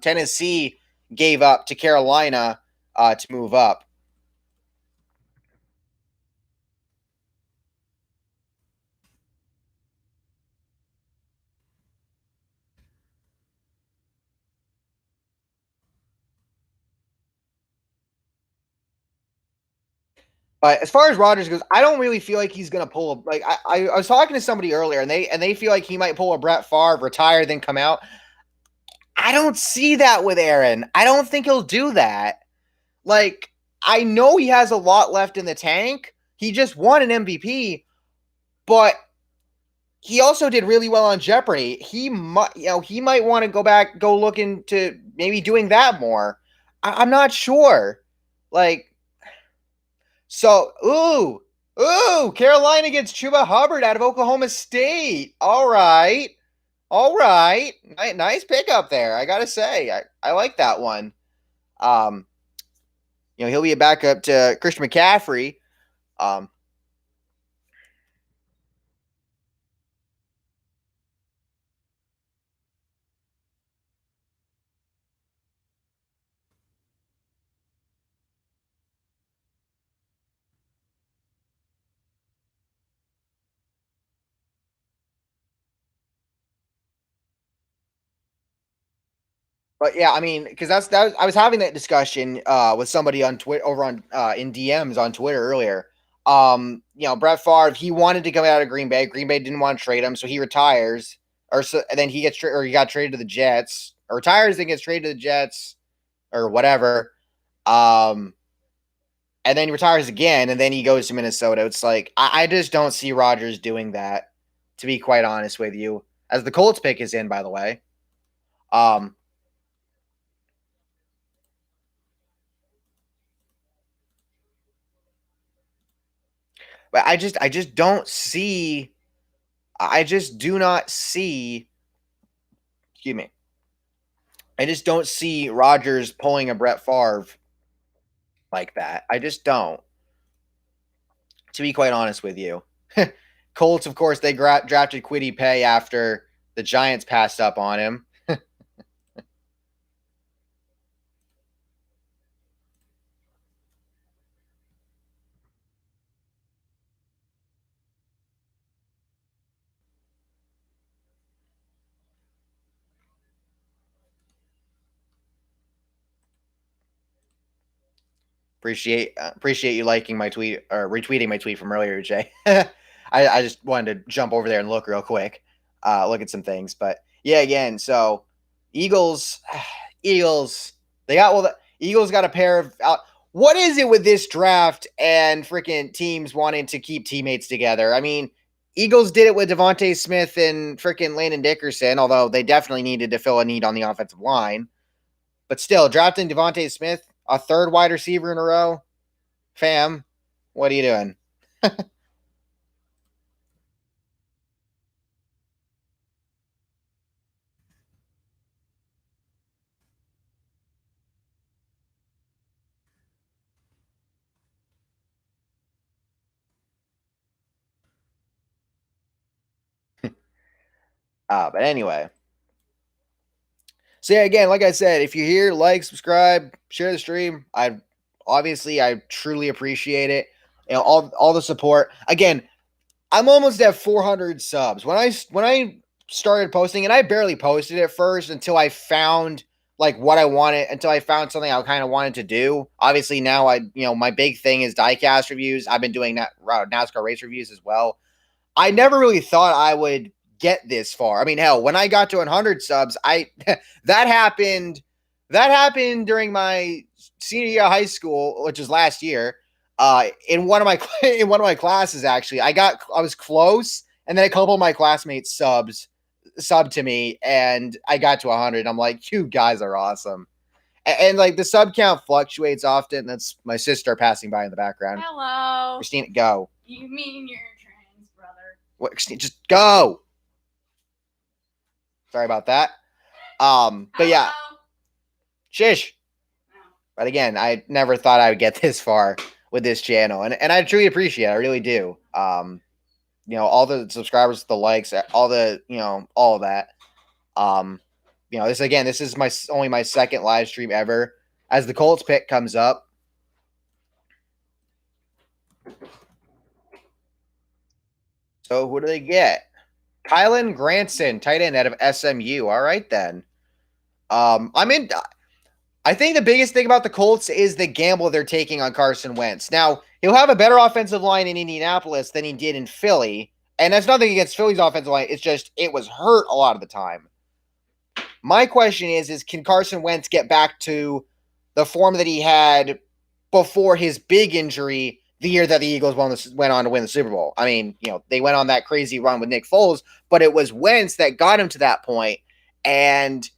A: Tennessee gave up to Carolina to move up. But as far as Rodgers goes, I don't really feel like he's gonna pull a like. I was talking to somebody earlier, and they feel like he might pull a Brett Favre, retire, then come out. I don't see that with Aaron. I don't think he'll do that. Like, I know he has a lot left in the tank. He just won an MVP, but he also did really well on Jeopardy. He might want to go look into maybe doing that more. I'm not sure. Like, so, Carolina gets Chuba Hubbard out of Oklahoma State. All right, nice pickup there. I gotta say, I like that one. Um, he'll be a backup to Christian McCaffrey. Um, But yeah, I mean, because I was having that discussion with somebody on Twitter over on in DMs on Twitter earlier. Brett Favre, he wanted to come out of Green Bay. Green Bay didn't want to trade him, so he retires, and then he got traded to the Jets, or retires and gets traded to the Jets, or whatever. Um, and then he retires again, and then he goes to Minnesota. It's like I just don't see Rodgers doing that. To be quite honest with you, as the Colts pick is in, by the way. Um, but I just don't see. I just do not see. Excuse me. I just don't see Rodgers pulling a Brett Favre like that. I just don't. To be quite honest with you, Colts, of course, they drafted Quiddy Pay after the Giants passed up on him. Appreciate you liking my tweet or retweeting my tweet from earlier, Jay. I just wanted to jump over there and look real quick, look at some things. But yeah, again, so Eagles, Eagles, they got well. The Eagles got a pair of. What is it with this draft and freaking teams wanting to keep teammates together? I mean, Eagles did it with Devontae Smith and freaking Landon Dickerson, although they definitely needed to fill a need on the offensive line. But still, drafting Devontae Smith, a third wide receiver in a row, fam, what are you doing? But anyway, so yeah, again, like I said, if you're here, like, subscribe, share the stream. I truly appreciate it. You know, all the support. Again, I'm almost at 400 subs. When I started posting, and I barely posted at first until I found like what I wanted, until I found something I kind of wanted to do. Obviously, now my big thing is diecast reviews. I've been doing that NASCAR race reviews as well. I never really thought I would get this far. I mean, hell, when I got to 100 subs, I that happened. That happened during my senior year of high school, which was last year. In one of my in one of my classes, actually, I was close, and then a couple of my classmates subbed to me, and I got to 100. I'm like, you guys are awesome. And like the sub count fluctuates often. That's my sister passing by in the background.
B: Hello.
A: Christina, go.
B: You mean you're trans, brother?
A: What? Christina, just go. Sorry about that. But yeah, shish. But again, I never thought I would get this far with this channel, and I truly appreciate it. I really do. All the subscribers, the likes, all the all of that. This is only my second live stream ever. As the Colts pick comes up, so who do they get? Kylan Granson, tight end out of SMU. All right then. I'm in. I think the biggest thing about the Colts is the gamble they're taking on Carson Wentz. Now, he'll have a better offensive line in Indianapolis than he did in Philly. And that's nothing against Philly's offensive line. It's just it was hurt a lot of the time. My question is can Carson Wentz get back to the form that he had before his big injury the year that the Eagles went on to win the Super Bowl? I mean, they went on that crazy run with Nick Foles, but it was Wentz that got him to that point. And,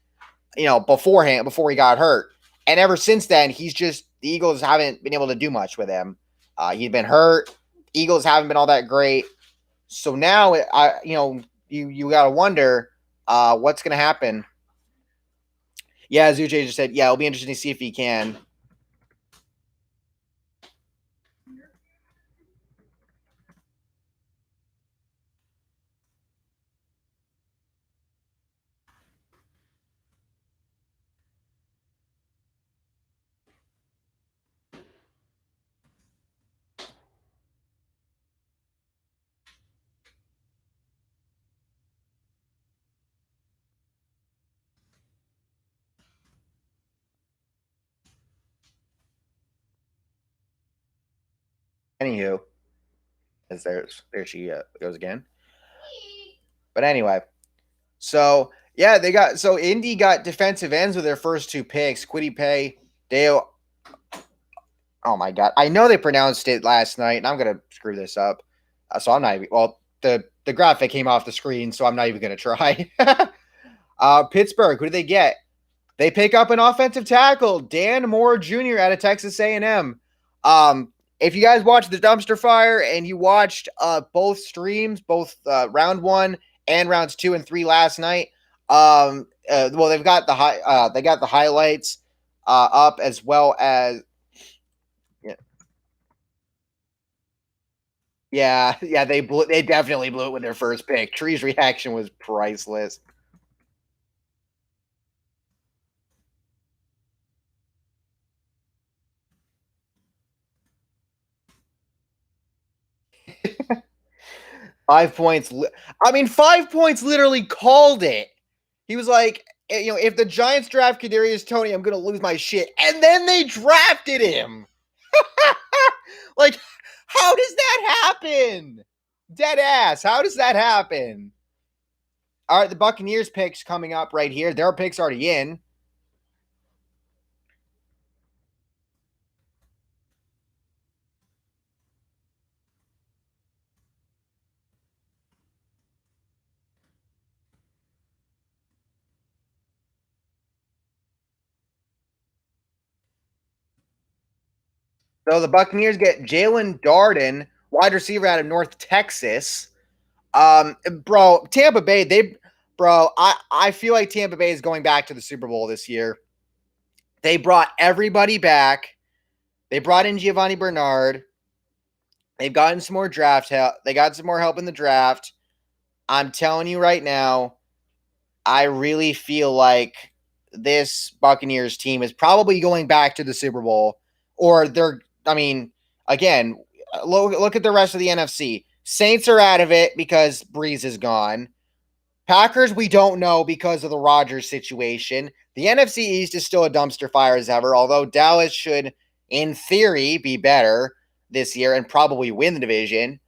A: before he got hurt. And ever since then, the Eagles haven't been able to do much with him. He's been hurt. Eagles haven't been all that great. So now, you got to wonder what's going to happen. Yeah, Zuche just said, yeah, it'll be interesting to see if he can. Anywho, as there she goes again. But anyway, so yeah, Indy got defensive ends with their first two picks, Kwity Paye, Dale. Oh my god, I know they pronounced it last night, and I'm gonna screw this up. So I'm not even. Well, the graphic came off the screen, so I'm not even gonna try. Pittsburgh, who do they get? They pick up an offensive tackle, Dan Moore Jr. out of Texas A&M. If you guys watched the Dumpster Fire and you watched both streams, both round 1 and rounds 2 and 3 last night, they've got the highlights up as well as yeah, they definitely blew it with their first pick. Tree's reaction was priceless. 5 points. I mean, 5 points literally called it. He was like, if the Giants draft Kadarius Toney, I'm gonna lose my shit. And then they drafted him. Like, how does that happen? Dead ass. How does that happen? All right, the Buccaneers picks coming up right here. Their picks already in. So the Buccaneers get Jalen Darden, wide receiver out of North Texas. Bro, Tampa Bay, I feel like Tampa Bay is going back to the Super Bowl this year. They brought everybody back. They brought in Giovanni Bernard. They've gotten some more draft help. They got some more help in the draft. I'm telling you right now, I really feel like this Buccaneers team is probably going back to the Super Bowl, or again, look at the rest of the NFC. Saints are out of it because Breeze is gone. Packers, we don't know because of the Rodgers situation. The NFC East is still a dumpster fire as ever, although Dallas should, in theory, be better this year and probably win the division.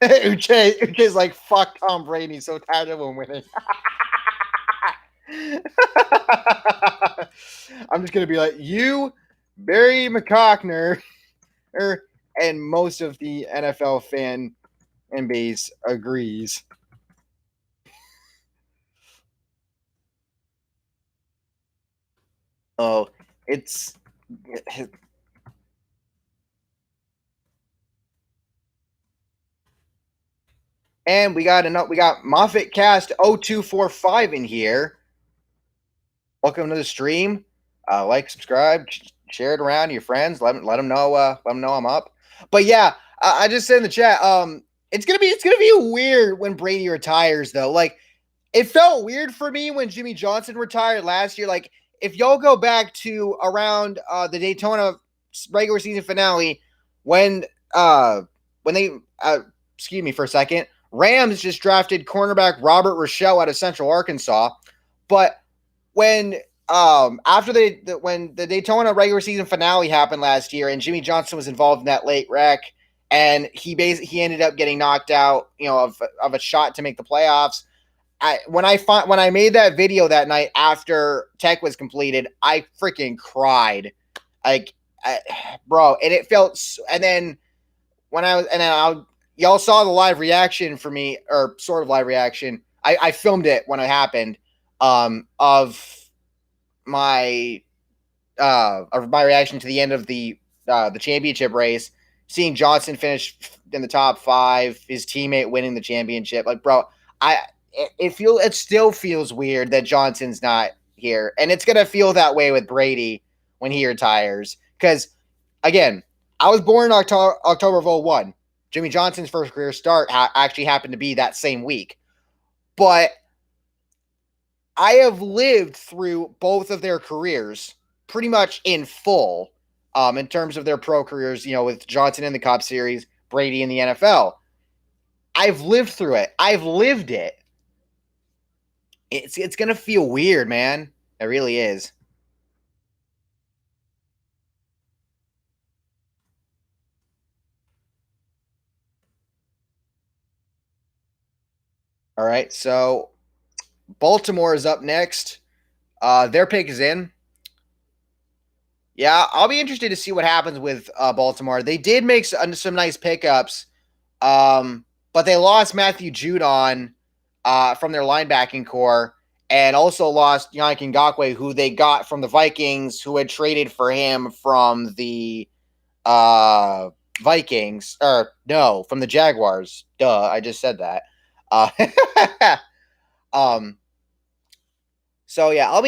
A: Uche's like, fuck Tom Brady, so tired of him winning. I'm just going to be like, you, Barry McCockner, and most of the NFL fan and base agrees. Oh, it's and we got Moffat Cast 0245 in here. Welcome to the stream. Like, subscribe, share it around to your friends. Let them know I'm up. But yeah, I just said in the chat, it's gonna be weird when Brady retires though. Like, it felt weird for me when Jimmy Johnson retired last year. Like, if y'all go back to around the Daytona regular season finale, when they excuse me for a second, Rams just drafted cornerback Robert Rochelle out of Central Arkansas, but when after when the Daytona regular season finale happened last year and Jimmy Johnson was involved in that late wreck and he ended up getting knocked out, of a shot to make the playoffs. When I made that video that night after Tech was completed, I freaking cried, like, bro. And it felt. And then y'all saw the live reaction for me, or sort of live reaction. I filmed it when it happened, of my reaction to the end of the championship race, seeing Johnson finish in the top 5, his teammate winning the championship. Like, bro, it still feels weird that Johnson's not here, and it's gonna feel that way with Brady when he retires. Because again, I was born in October of 01. Jimmy Johnson's first career start actually happened to be that same week, but I have lived through both of their careers pretty much in full, in terms of their pro careers, with Johnson in the Cup Series, Brady in the NFL. I've lived through it. I've lived it. It's going to feel weird, man. It really is. All right, so Baltimore is up next. Their pick is in. Yeah, I'll be interested to see what happens with Baltimore. They did make some nice pickups, but they lost Matthew Judon from their linebacking core, and also lost Yannick Ngakoue, who they got from the Vikings, who had traded for him from the Vikings, or no, from the Jaguars. Duh, I just said that. Um, So yeah, I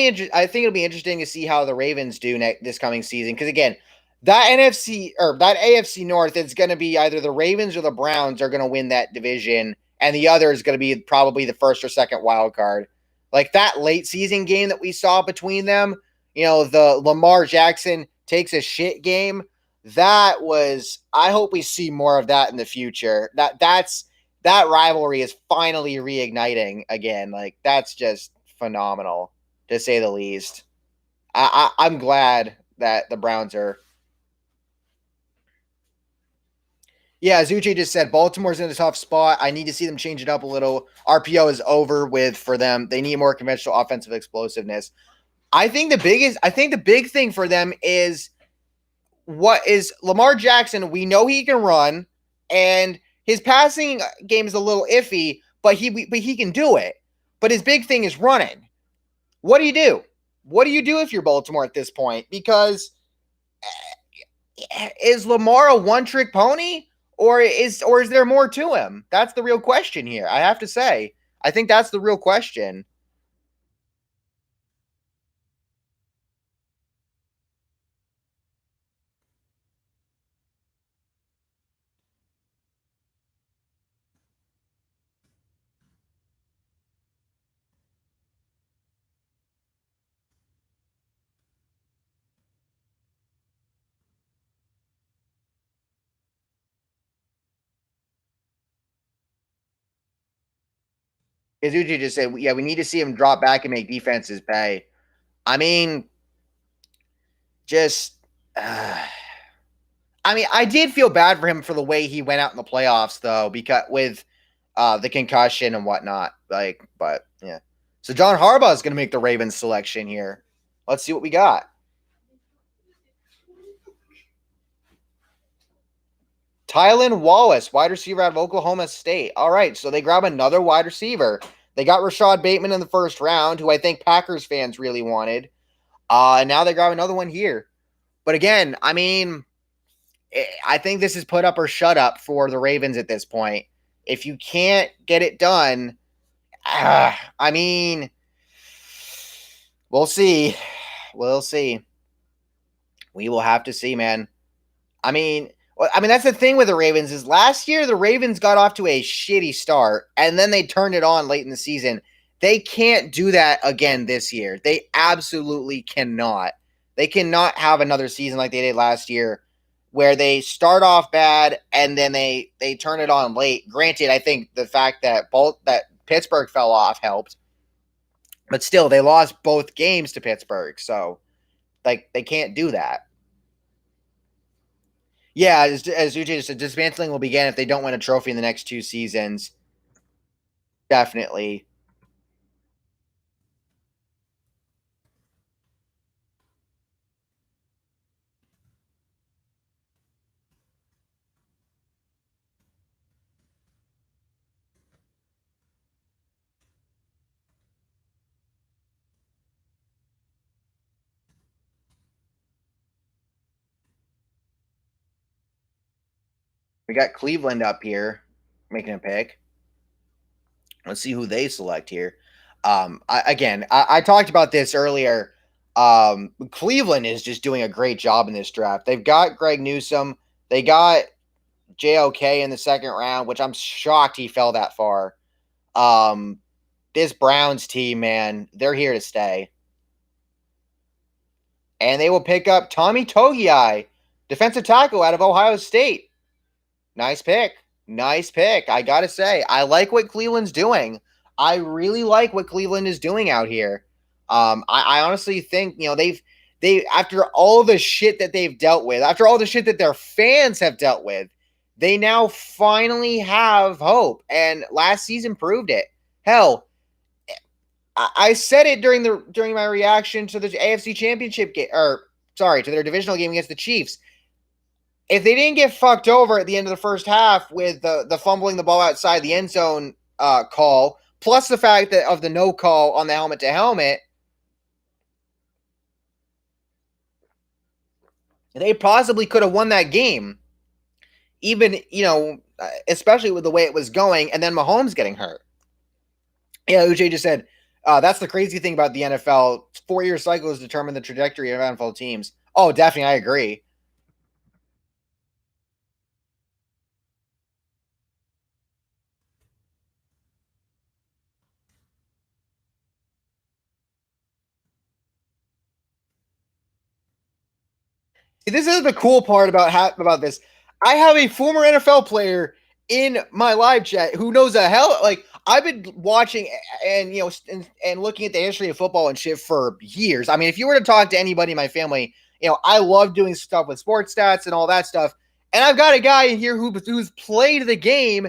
A: think it'll be interesting to see how the Ravens do this coming season. Because again, that NFC or that AFC North, it's going to be either the Ravens or the Browns are going to win that division, and the other is going to be probably the first or second wild card. Like that late season game that we saw between them, the Lamar Jackson takes a shit game. That was. I hope we see more of that in the future. That rivalry is finally reigniting again. Like that's just phenomenal to say the least. I'm glad that the Browns are. Yeah, Zucci just said Baltimore's in a tough spot. I need to see them change it up a little. RPO is over with for them. They need more conventional offensive explosiveness. I think the big thing for them is what is Lamar Jackson. We know he can run, and his passing game is a little iffy, but he can do it. But his big thing is running. What do you do? What do you do if you're Baltimore at this point? Because is Lamar a one trick pony, or is there more to him? That's the real question here. I have to say, I think that's the real question. Izuchi just said, "Yeah, we need to see him drop back and make defenses pay." I mean, just. I mean, I did feel bad for him for the way he went out in the playoffs, though, because with the concussion and whatnot. Like, but yeah. So John Harbaugh is going to make the Ravens selection here. Let's see what we got. Tylan Wallace, wide receiver out of Oklahoma State. All right, so they grab another wide receiver. They got Rashad Bateman in the first round, who I think Packers fans really wanted. And now they grab another one here. But again, I mean, I think this is put up or shut up for the Ravens at this point. If you can't get it done, I mean, we'll see. We'll see. We will have to see, man. I mean that's the thing with the Ravens is last year the Ravens got off to a shitty start and then they turned it on late in the season. They can't do that again this year. They absolutely cannot. They cannot have another season like they did last year where they start off bad and then they turn it on late. Granted, I think the fact that Pittsburgh fell off helped, but still they lost both games to Pittsburgh. So like they can't do that. Yeah, as UJ said, dismantling will begin if they don't win a trophy in the next two seasons. Definitely. We got Cleveland up here making a pick. Let's see who they select here. I talked about this earlier. Cleveland is just doing a great job in this draft. They've got Greg Newsome. They got JOK in the second round, which I'm shocked he fell that far. Um, this Browns team, man, they're here to stay. And they will pick up Tommy Togiai, defensive tackle out of Ohio State. Nice pick. Nice pick. I got to say, I like what Cleveland's doing. I really like what Cleveland is doing out here. I honestly think, after all the shit that they've dealt with, after all the shit that their fans have dealt with, they now finally have hope. And last season proved it. Hell, I said it during my reaction to the AFC Championship game, or sorry, to their divisional game against the Chiefs. If they didn't get fucked over at the end of the first half with the fumbling the ball outside the end zone call, plus the fact that of the no call on the helmet to helmet, they possibly could have won that game. Even especially with the way it was going, and then Mahomes getting hurt. Yeah, Uche just said that's the crazy thing about the NFL. 4-year cycles determine the trajectory of NFL teams. Oh, definitely, I agree. This is the cool part about this. I have a former NFL player in my live chat who knows a hell like I've been watching and and looking at the history of football and shit for years. I mean, if you were to talk to anybody in my family, I love doing stuff with sports stats and all that stuff. And I've got a guy in here who's played the game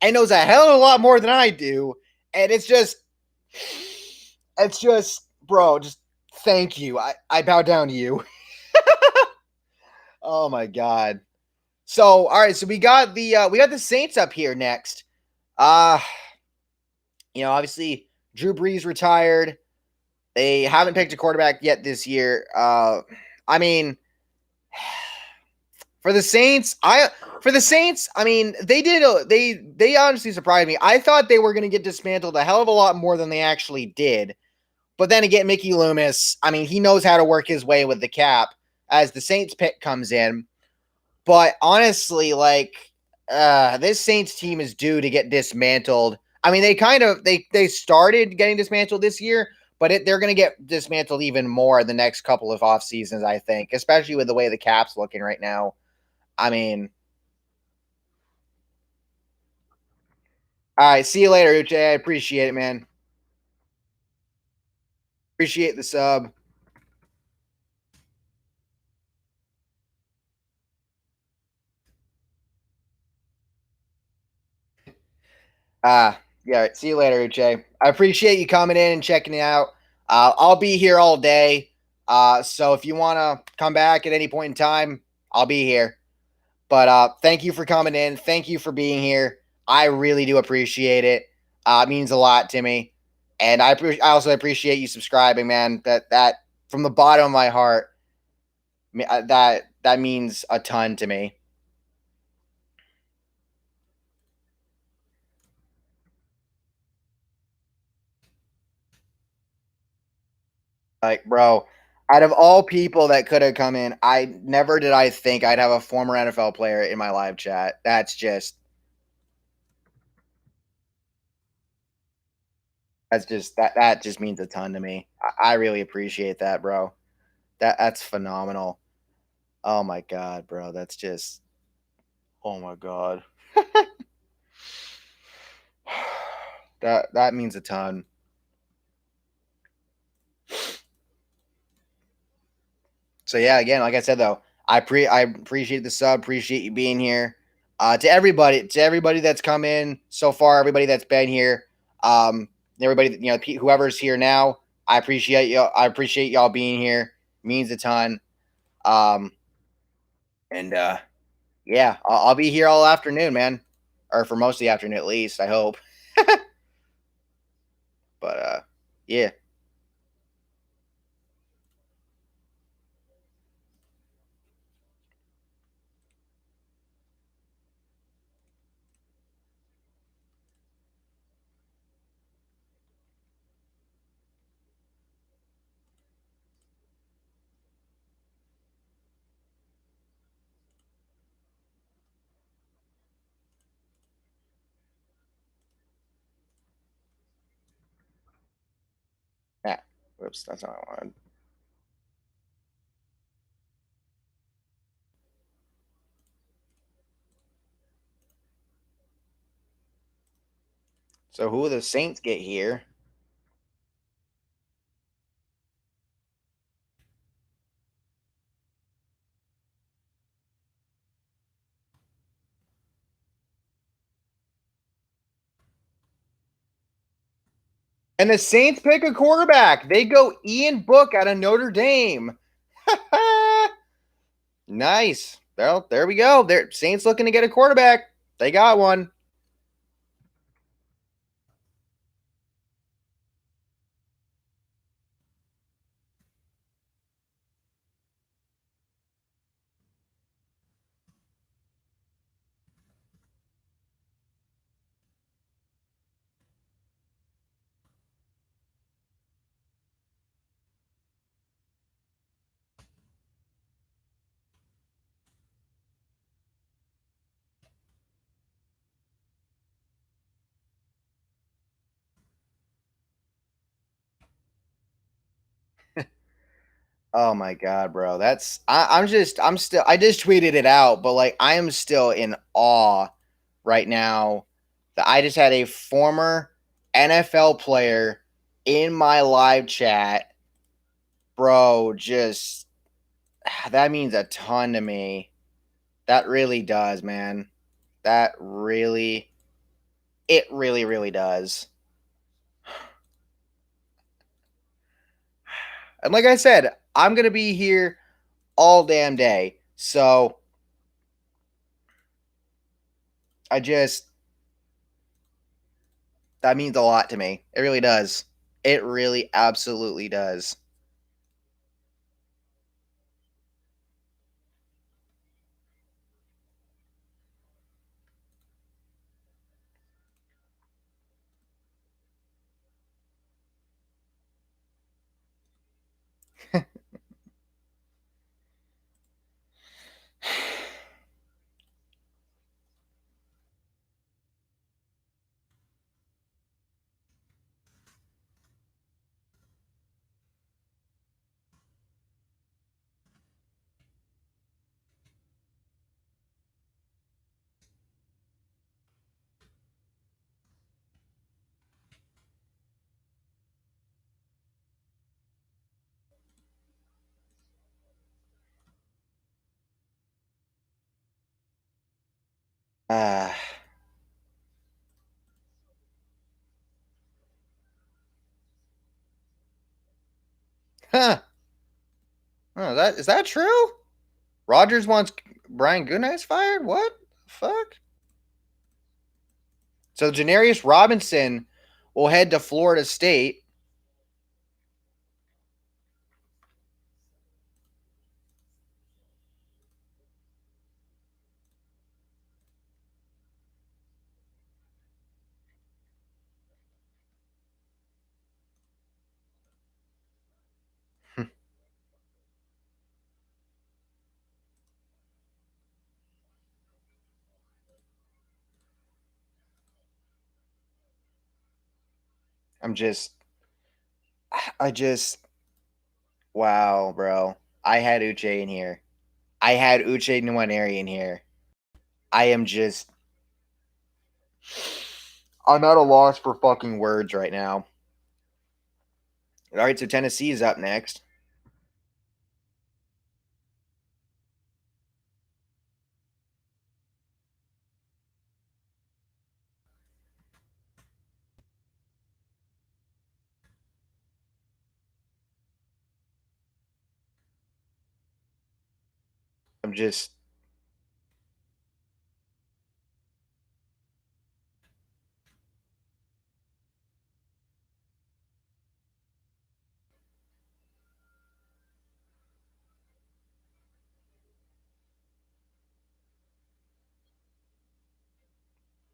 A: and knows a hell of a lot more than I do. And it's just, bro, just thank you. I bow down to you. Oh my god. So, all right, so we got the Saints up here next. Uh, obviously Drew Brees retired. They haven't picked a quarterback yet this year. I mean, for the Saints, I mean, they honestly surprised me. I thought they were going to get dismantled a hell of a lot more than they actually did. But then again, Mickey Loomis, I mean, he knows how to work his way with the cap as the Saints pick comes in. But honestly, like this Saints team is due to get dismantled. I mean, they started getting dismantled this year, but they're going to get dismantled even more the next couple of off seasons, I think, especially with the way the cap's looking right now. I mean, all right, see you later, Uche. I appreciate it, man. Appreciate the sub. Yeah, see you later, Uche. I appreciate you coming in and checking it out. I'll be here all day. So if you want to come back at any point in time, I'll be here. But thank you for coming in. Thank you for being here. I really do appreciate it. It means a lot to me, and I also appreciate you subscribing, man. That from the bottom of my heart, that means a ton to me. Like, bro, out of all people that could have come in, I never did I think I'd have a former NFL player in my live chat. That just means a ton to me. I really appreciate that, bro. That's phenomenal. Oh my god, bro. That's just oh my god. That means a ton. So yeah, again, like I said though, I appreciate the sub, appreciate you being here. To everybody that's come in so far, everybody that's been here, everybody whoever's here now, I appreciate you. I appreciate y'all being here. Means a ton. Um, and yeah, I'll be here all afternoon, man, or for most of the afternoon at least. I hope. But yeah, yeah. Whoops, that's not what I wanted. So who will the Saints get here? And the Saints pick a quarterback. They go Ian Book out of Notre Dame. Nice. Well, there we go. There, Saints looking to get a quarterback. They got one. Oh my god, bro. I'm still I just tweeted it out, but like I am still in awe right now that I just had a former NFL player in my live chat. Bro, just that means a ton to me. That really does, man. That really it really really does. And like I said, I'm going to be here all damn day. So, I just that means a lot to me. It really does. It really absolutely does. Ah, huh. Oh, that is that true? Rogers wants Brian Goodnight fired? What? Fuck. So Janarius Robinson will head to Florida State. I'm just I just wow, bro. I had Uche in here. I had Uche Nwaneri in here. I am just I'm at a loss for fucking words right now. All right, so Tennessee is up next. I'm just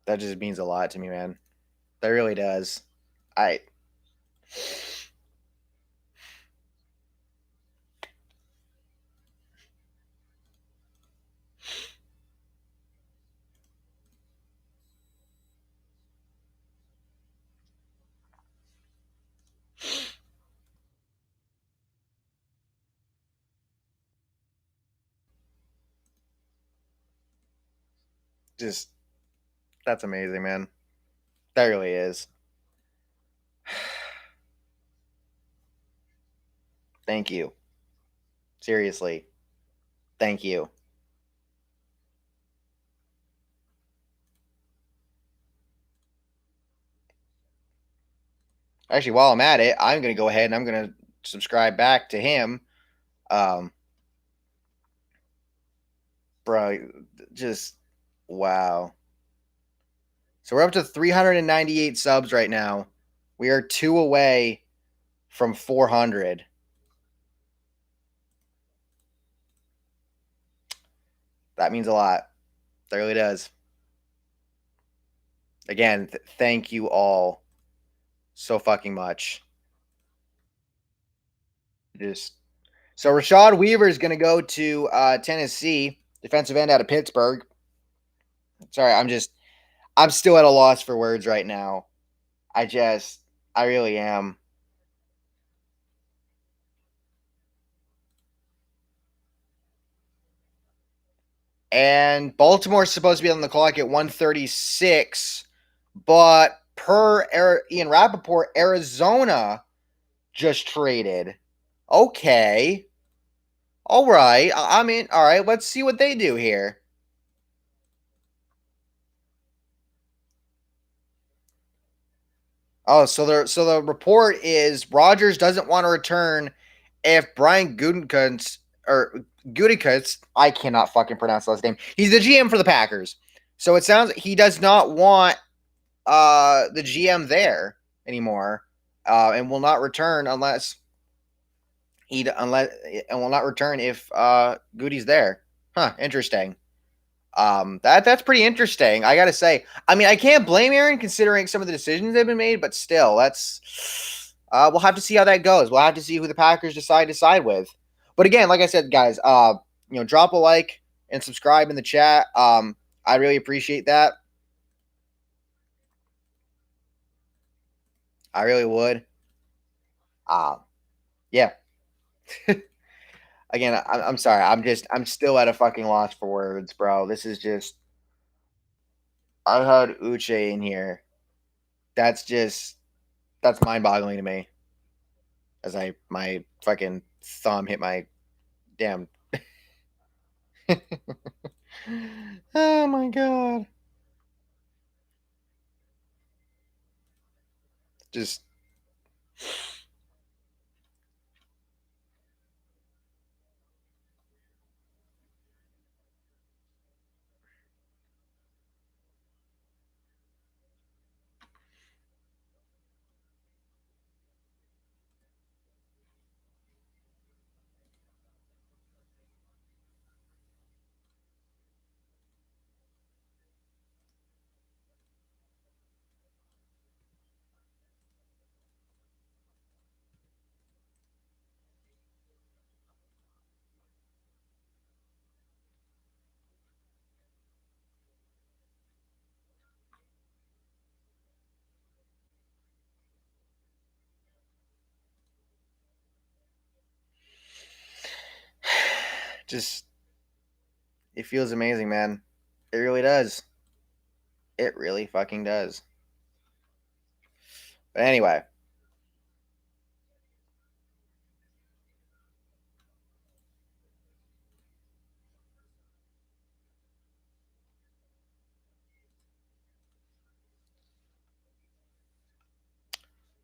A: that just means a lot to me, man. That really does. I just that's amazing, man. That really is. Thank you. Seriously. Thank you. Actually, while I'm at it, I'm going to go ahead and I'm going to subscribe back to him. Um, bro, just wow. So we're up to 398 subs right now. We are 2 away from 400. That means a lot. That really does. Again, thank you all so fucking much. Just so Rashad Weaver is going to go to Tennessee, defensive end out of Pittsburgh. Sorry, I'm still at a loss for words right now. I just I really am. And Baltimore's supposed to be on the clock at 1:36, but Ian Rappaport, Arizona just traded. Okay. All right. I mean, all right, let's see what they do here. Oh, so the report is Rogers doesn't want to return if Brian Gutekunst, I cannot fucking pronounce the last name. He's the GM for the Packers. So it sounds he does not want the GM there anymore, and will not return unless and will not return if Goody's there. Huh, interesting. That's pretty interesting. I gotta say. I mean, I can't blame Aaron considering some of the decisions they've been made, but still, that's we'll have to see how that goes. We'll have to see who the Packers decide to side with. But again, like I said, guys, drop a like and subscribe in the chat. I really appreciate that. I really would. Uh, yeah. Again, I'm sorry. I'm still at a fucking loss for words, bro. This is just. I had Uche in here. That's just that's mind boggling to me. As my fucking thumb hit my damn. Oh my god! Just just it feels amazing, man. It really does. It really fucking does. But anyway.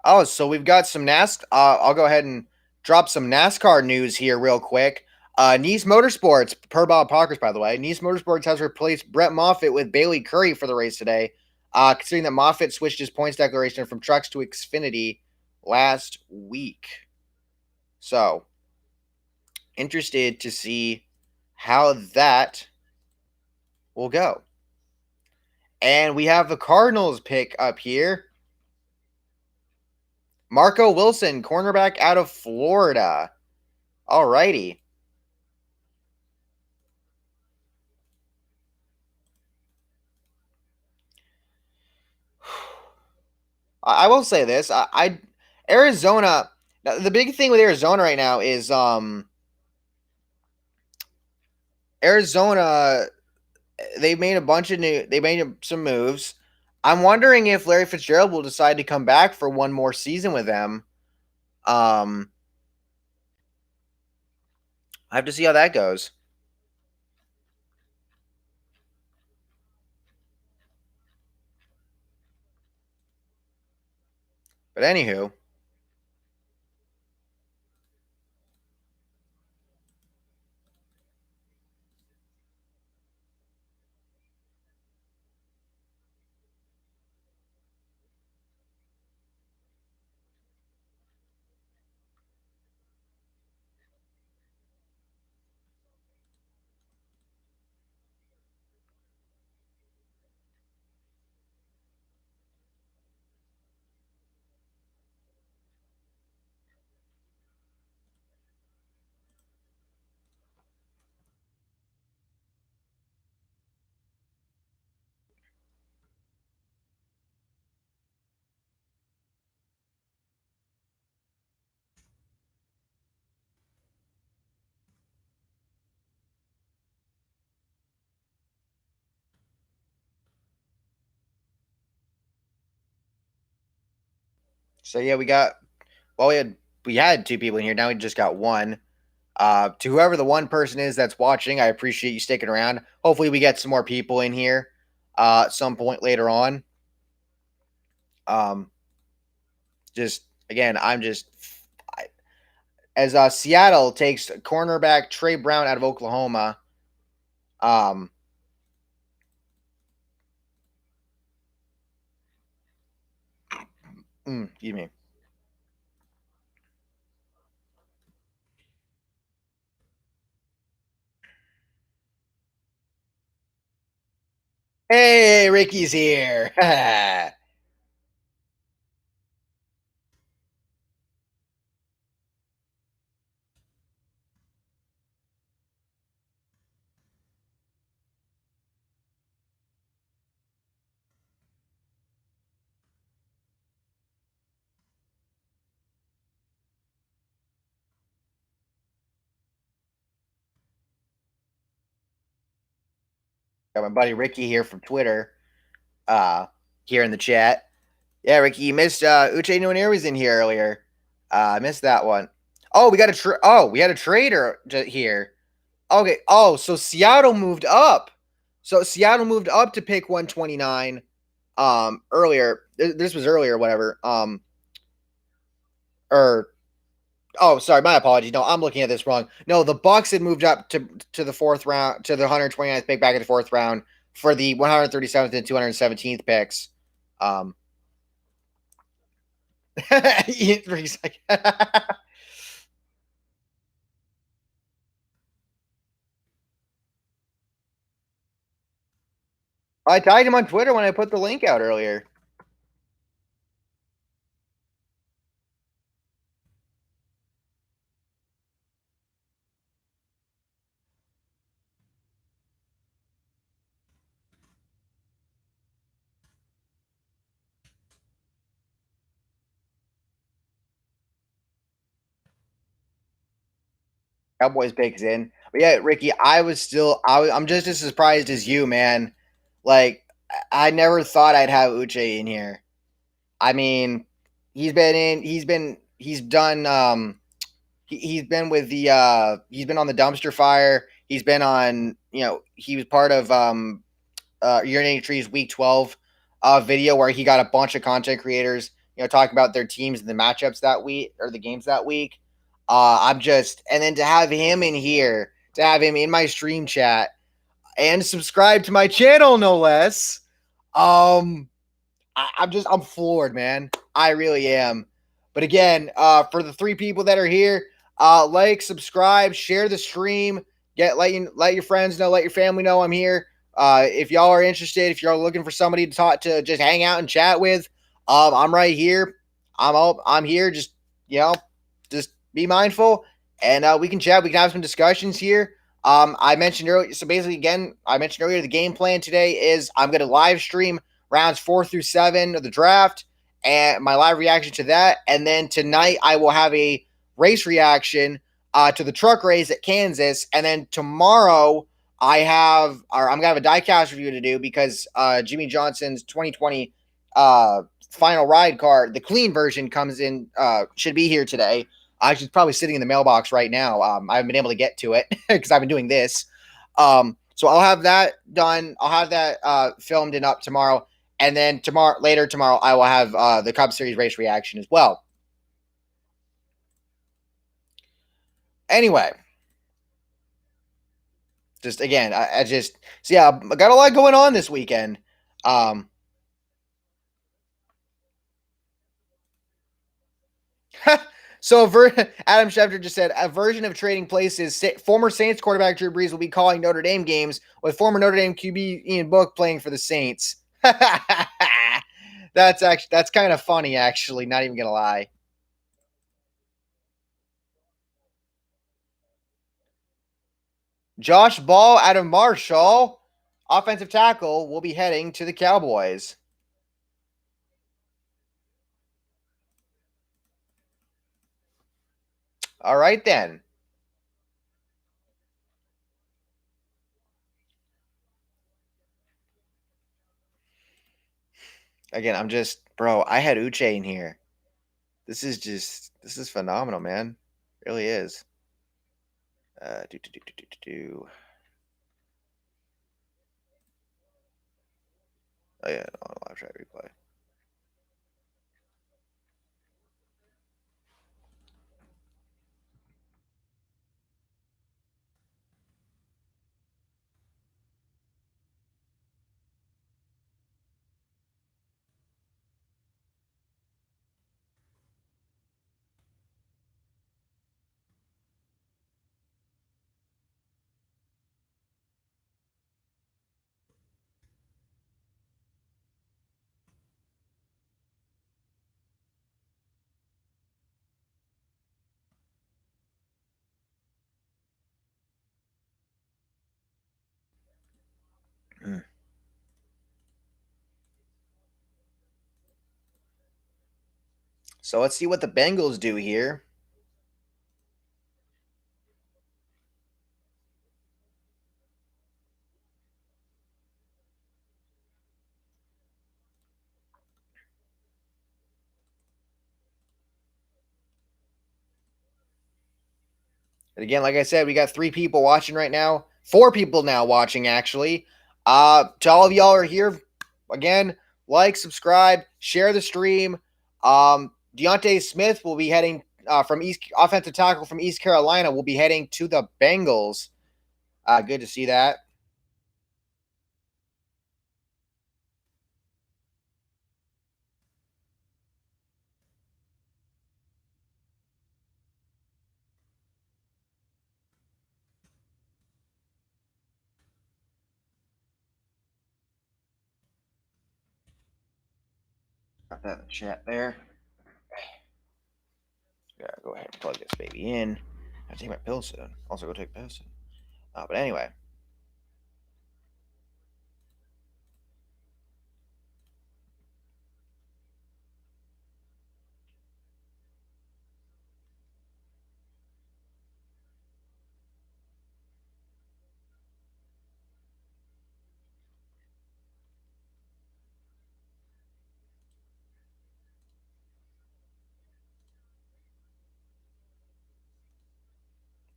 A: Oh, so we've got some I'll go ahead and drop some NASCAR news here real quick. Nice Motorsports, per Bob Parkers, by the way, Nice Motorsports has replaced Brett Moffitt with Bailey Curry for the race today. Considering that Moffitt switched his points declaration from trucks to Xfinity last week. So, interested to see how that will go. And we have the Cardinals pick up here. Marco Wilson, cornerback out of Florida. All righty. I will say this. Arizona. The big thing with Arizona right now is Arizona. They made some moves. I'm wondering if Larry Fitzgerald will decide to come back for one more season with them. I have to see how that goes. But anywho, So yeah, we had two people in here. Now we just got one. To whoever the one person is that's watching, I appreciate you sticking around. Hopefully, we get some more people in here at some point later on. Um, just again, as Seattle takes cornerback Trey Brown out of Oklahoma. Um, excuse me. Hey, Ricky's here. Got my buddy Ricky here from Twitter. Here in the chat. Yeah, Ricky, you missed Uche Nwaneri was in here earlier. I missed that one. Oh, we had a trader here. Okay. Oh, so Seattle moved up. So Seattle moved up to pick 129 earlier. This was earlier, whatever. Or oh, sorry, my apologies. No, I'm looking at this wrong. No, the Bucks had moved up to the fourth round, to the 129th pick back in the fourth round for the 137th and 217th picks. Um Ricky's like I tagged him on Twitter when I put the link out earlier. Cowboys picks in. But yeah, Ricky, I'm just as surprised as you, man. Like I never thought I'd have Uche in here. I mean, he's done he's been with the he's been on the dumpster fire. He's been on, he was part of Urinating Trees Week 12 video where he got a bunch of content creators, talking about their teams and the matchups that week or the games that week. And then to have him in here, to have him in my stream chat and subscribe to my channel, no less. Um, I'm floored, man. I really am. But again, for the three people that are here, like, subscribe, share the stream, let your friends know, let your family know I'm here. If y'all are interested, if y'all looking for somebody to talk to, just hang out and chat with, I'm right here. I'm here. Just be mindful, and we can chat. We can have some discussions here. I mentioned earlier. So basically, again, I mentioned earlier the game plan today is I'm going to live stream rounds 4 through 7 of the draft and my live reaction to that. And then tonight I will have a race reaction to the truck race at Kansas. And then tomorrow I'm gonna have a diecast review to do because Jimmy Johnson's 2020 final ride card, the clean version, comes in, should be here today. She's probably sitting in the mailbox right now. I haven't been able to get to it because I've been doing this. So I'll have that done. I'll have that filmed and up tomorrow. And then later tomorrow, I will have the Cup Series race reaction as well. Anyway, just again, I just so yeah, I got a lot going on this weekend. Um, so Adam Schefter just said a version of trading places. Former Saints quarterback Drew Brees will be calling Notre Dame games with former Notre Dame QB Ian Book playing for the Saints. That's kind of funny, actually. Not even gonna lie. Josh Ball out of Marshall, offensive tackle, will be heading to the Cowboys. All right, then. Again, bro, I had Uche in here. this is phenomenal, man. It really is. Do. Oh yeah, I'll try replay. Mm. So let's see what the Bengals do here. And again, like I said, we got 3 people watching right now. 4 people now watching, actually. To all of y'all are here, again, like, subscribe, share the stream. Deontay Smith will be heading from offensive tackle from East Carolina. Will be heading to the Bengals. Good to see that. Got that in the chat there. Yeah, go ahead and plug this baby in. I take my pills soon. Also, go take pills soon. But anyway.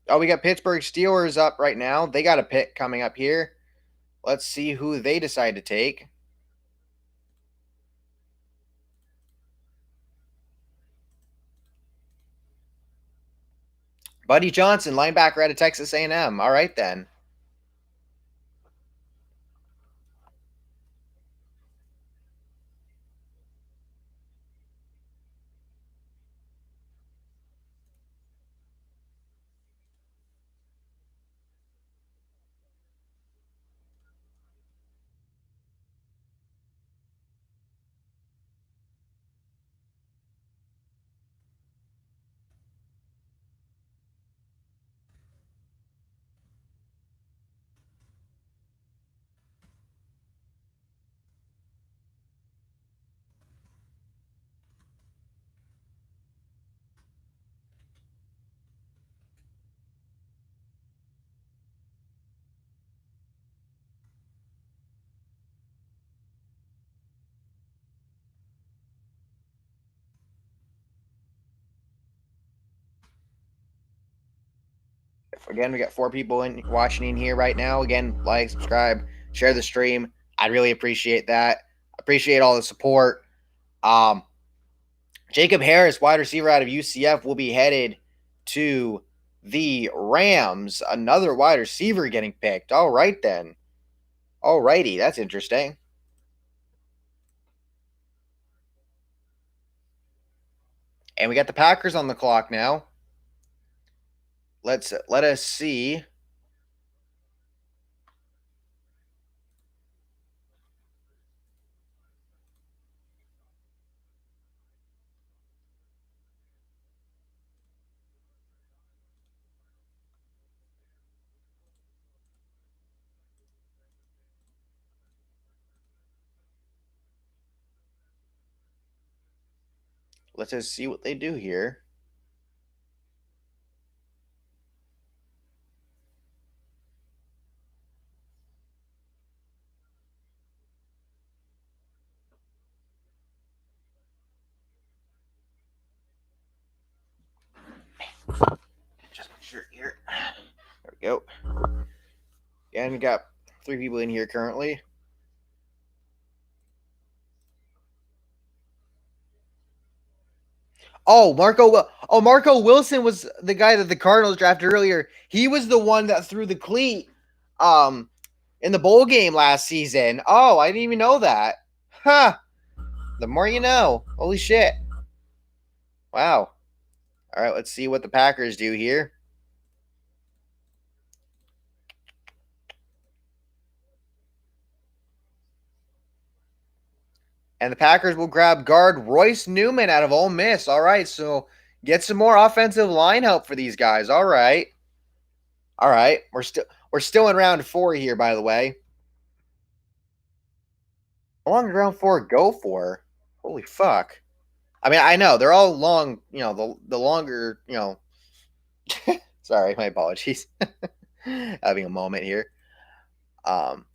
A: Oh, we got Pittsburgh Steelers up right now. They got a pick coming up here. Let's see who they decide to take. Buddy Johnson, linebacker out of Texas A&M. All right, then. Again, we got 4 people watching in here right now. Again, like, subscribe, share the stream. I really appreciate that. Appreciate all the support. Um, Jacob Harris, wide receiver out of UCF, will be headed to the Rams. Another wide receiver getting picked. All right, then. All righty. That's interesting. And we got the Packers on the clock now. Let us see. Let's just see what they do here. shirt here. There we go. And we got 3 people in here currently. Marco Wilson was the guy that the Cardinals drafted earlier. He was the one that threw the cleat in the bowl game last season. Oh, I didn't even know that. Huh. The more you know. Holy shit. Wow. All right, let's see what the Packers do here. And the Packers will grab guard Royce Newman out of Ole Miss. All right, so get some more offensive line help for these guys. All right. All right. We're still in round 4 here, by the way. How long did round 4 go for? Holy fuck. I mean, I know they're all long, the longer, sorry, my apologies. Having a moment here. Um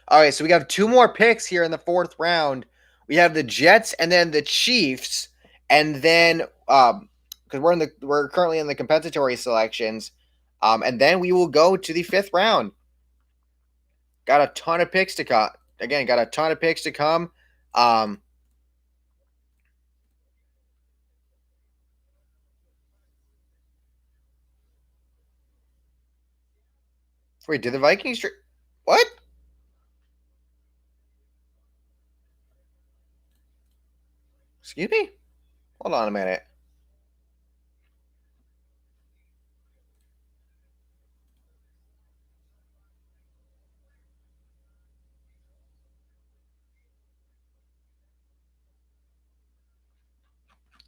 A: All right, so we have 2 more picks here in the 4th round. We have the Jets and then the Chiefs, and then because we're currently in the compensatory selections, and then we will go to the 5th round. Got a ton of picks to come. Again, got a ton of picks to come. Um, Wait, did the Vikings? What? Excuse me? Hold on a minute.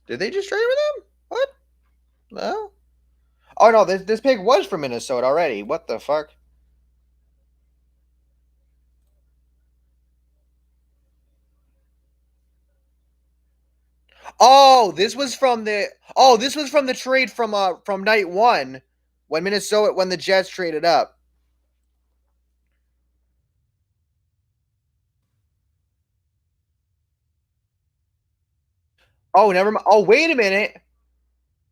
A: Did they just trade with him? What? No. Oh no, this pick was from Minnesota already. What the fuck? This was from the trade from night 1 when the Jets traded up. Oh, never mind. Oh, wait a minute.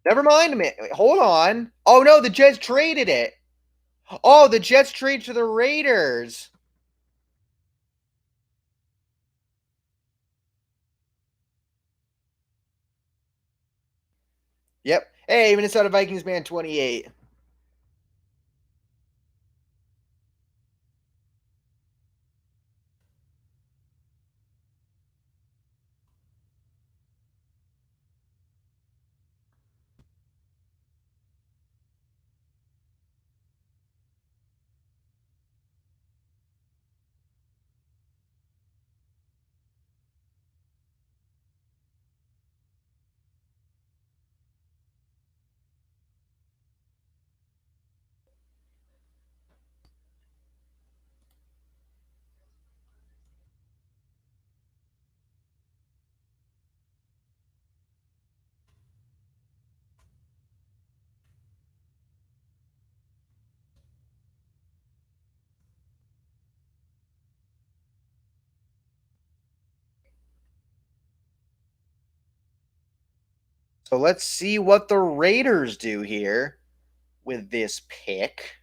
A: Never mind a minute. Wait, hold on. Oh no, the Jets traded it. Oh, the Jets trade to the Raiders. Yep. Hey, Minnesota Vikings man 28. So let's see what the Raiders do here with this pick.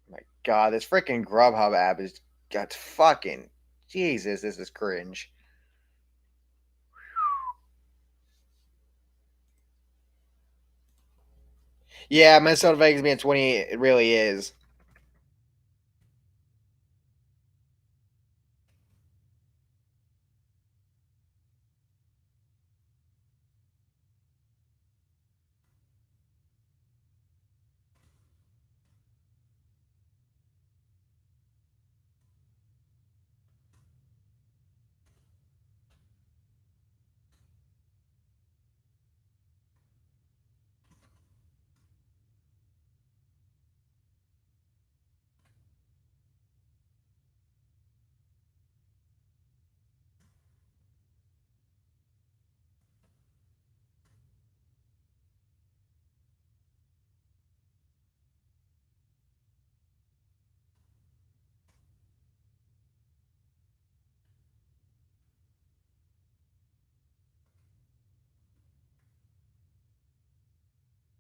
A: My God, this freaking Grubhub app is got fucking Jesus. This is cringe. Yeah, Minnesota Vikings being 28, it really is.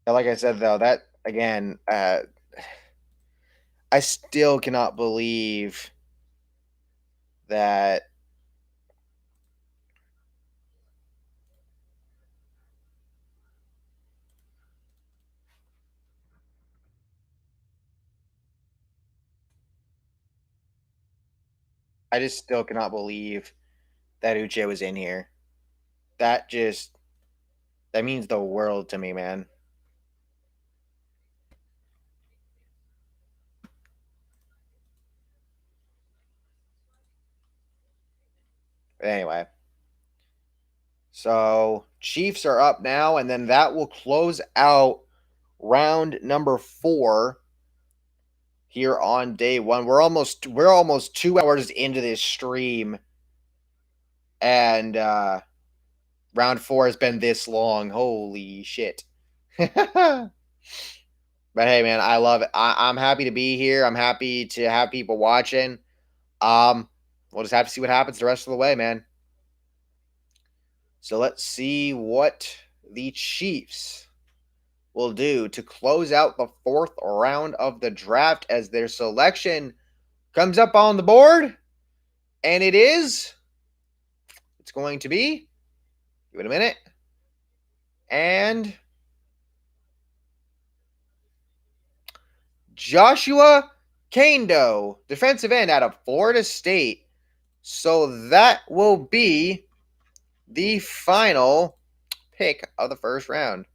A: Like I said, though, that again, I still cannot believe that. I just still cannot believe that Uche was in here. That just that means the world to me, man. But anyway, so Chiefs are up now, and then that will close out round number 4 here on day 1. We're almost 2 hours into this stream, and round 4 has been this long. Holy shit! But hey, man, I love it. I'm happy to be here. I'm happy to have people watching. Um, we'll just have to see what happens the rest of the way, man. So let's see what the Chiefs will do to close out the 4th round of the draft as their selection comes up on the board. And it's going to be, give it a minute, and Joshua Kando, defensive end out of Florida State. So that will be the final pick of the first round.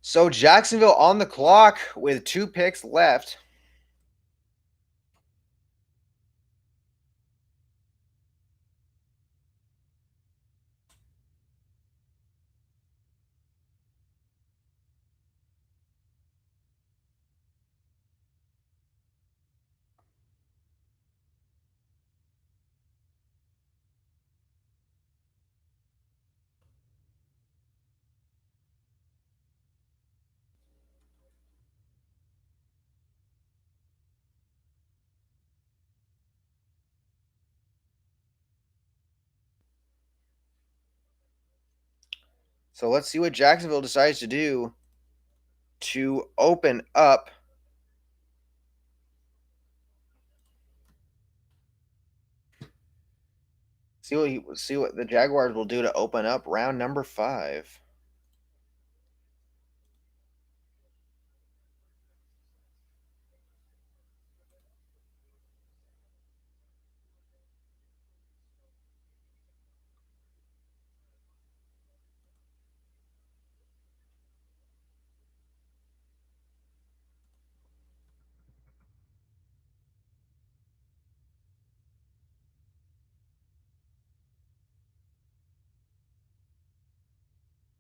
A: So Jacksonville on the clock with 2 picks left. So let's see what Jacksonville decides to do to open up. See what the Jaguars will do to open up round number 5.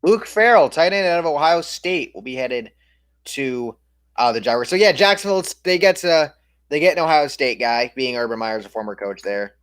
A: Luke Farrell, tight end out of Ohio State, will be headed to the Jaguars. So yeah, Jacksonville they get an Ohio State guy, being Urban Meyer's a former coach there.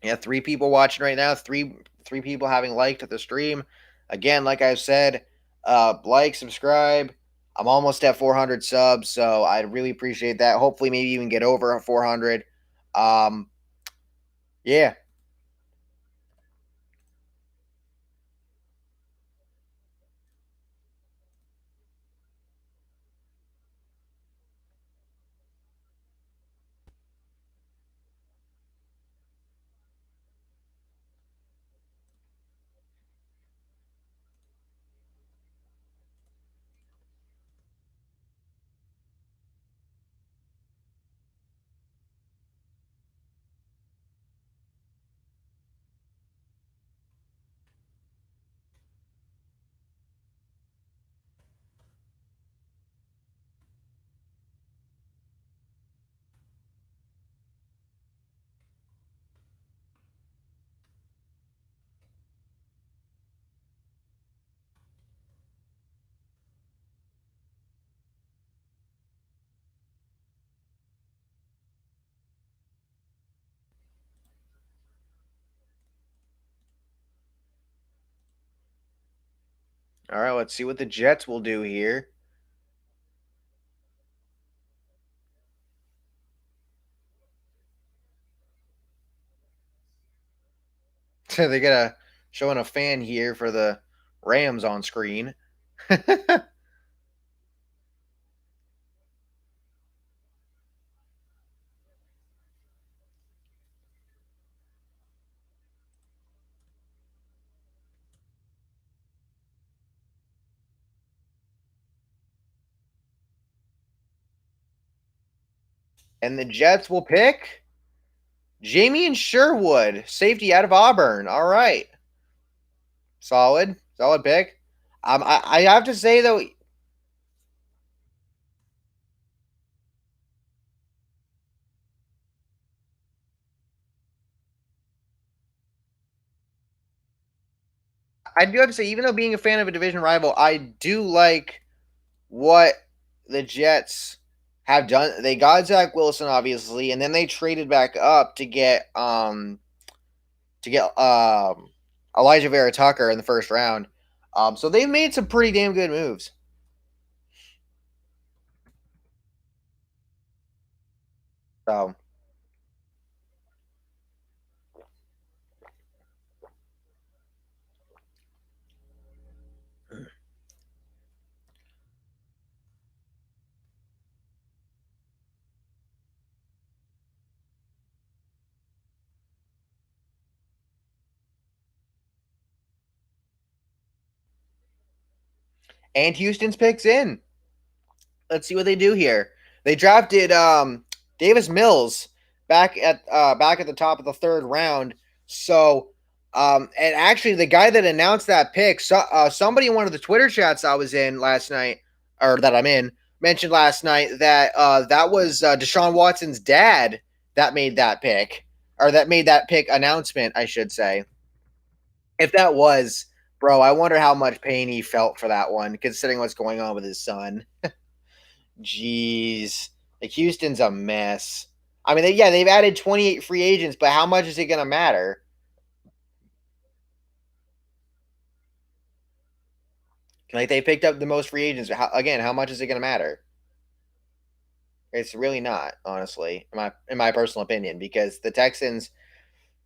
A: Yeah, 3 people watching right now. Three people having liked the stream. Again, like I said, like, subscribe. I'm almost at 400 subs, so I'd really appreciate that. Hopefully, maybe even get over 400. Yeah. All right, let's see what the Jets will do here. They got a showing a fan here for the Rams on screen. And the Jets will pick Jamie and Sherwood, safety out of Auburn. All right. Solid pick. I have to say though, I do have to say, even though being a fan of a division rival, I do like what the Jets have done. They got Zach Wilson, obviously, and then they traded back up to get Elijah Vera Tucker in the first round. So they've made some pretty damn good moves. So and Houston's picks in. Let's see what they do here. They drafted Davis Mills back at the top of the third round. So and actually the guy that announced that pick, somebody in one of the Twitter chats I was in last night, or that I'm in, mentioned last night that that was Deshaun Watson's dad that made that pick, or that made that pick announcement, I should say. If that was, bro, I wonder how much pain he felt for that one, considering what's going on with his son. Jeez, like Houston's a mess. I mean, yeah, they've added 28 free agents, but how much is it going to matter? Like they picked up the most free agents. Again, how much is it going to matter? It's really not, honestly, in my personal opinion, because the Texans,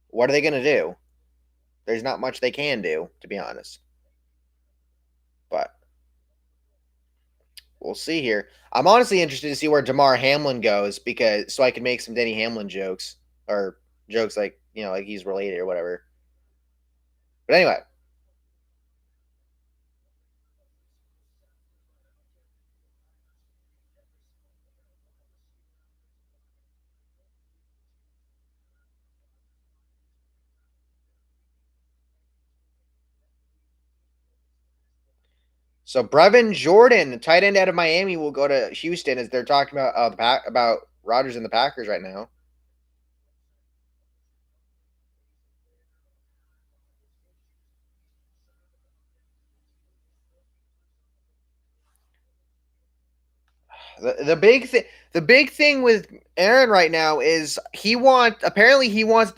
A: what are they going to do? There's not much they can do, to be honest. But we'll see here. I'm honestly interested to see where Damar Hamlin goes, because so I can make some Denny Hamlin jokes, or jokes like like he's related or whatever. But anyway, so Brevin Jordan, tight end out of Miami, will go to Houston as they're talking about about Rodgers and the Packers right now. The big thing with Aaron right now is he wants the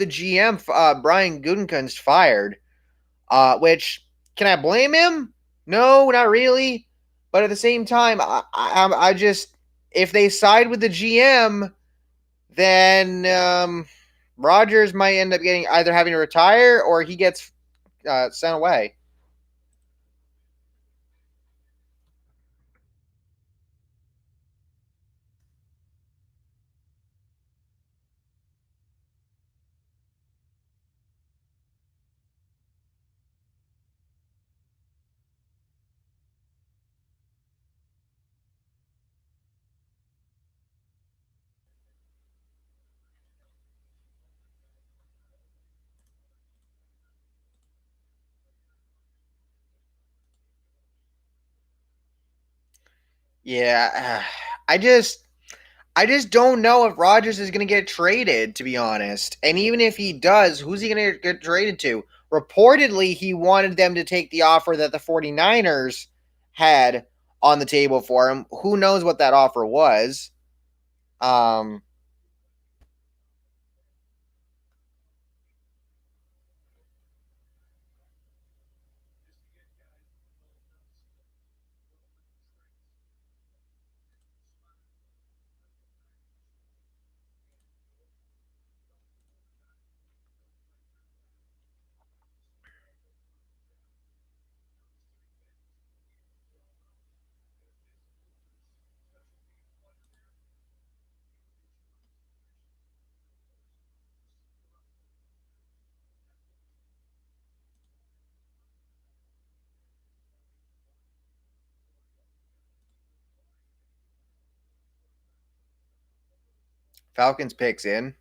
A: GM Brian Gutekunst fired. Which, can I blame him? No, not really. But at the same time, I just, if they side with the GM, then Rodgers might end up getting either having to retire or he gets sent away. Yeah, I just don't know if Rodgers is going to get traded, to be honest. And even if he does, who's he going to get traded to? Reportedly, he wanted them to take the offer that the 49ers had on the table for him. Who knows what that offer was? Um, Falcons picks in.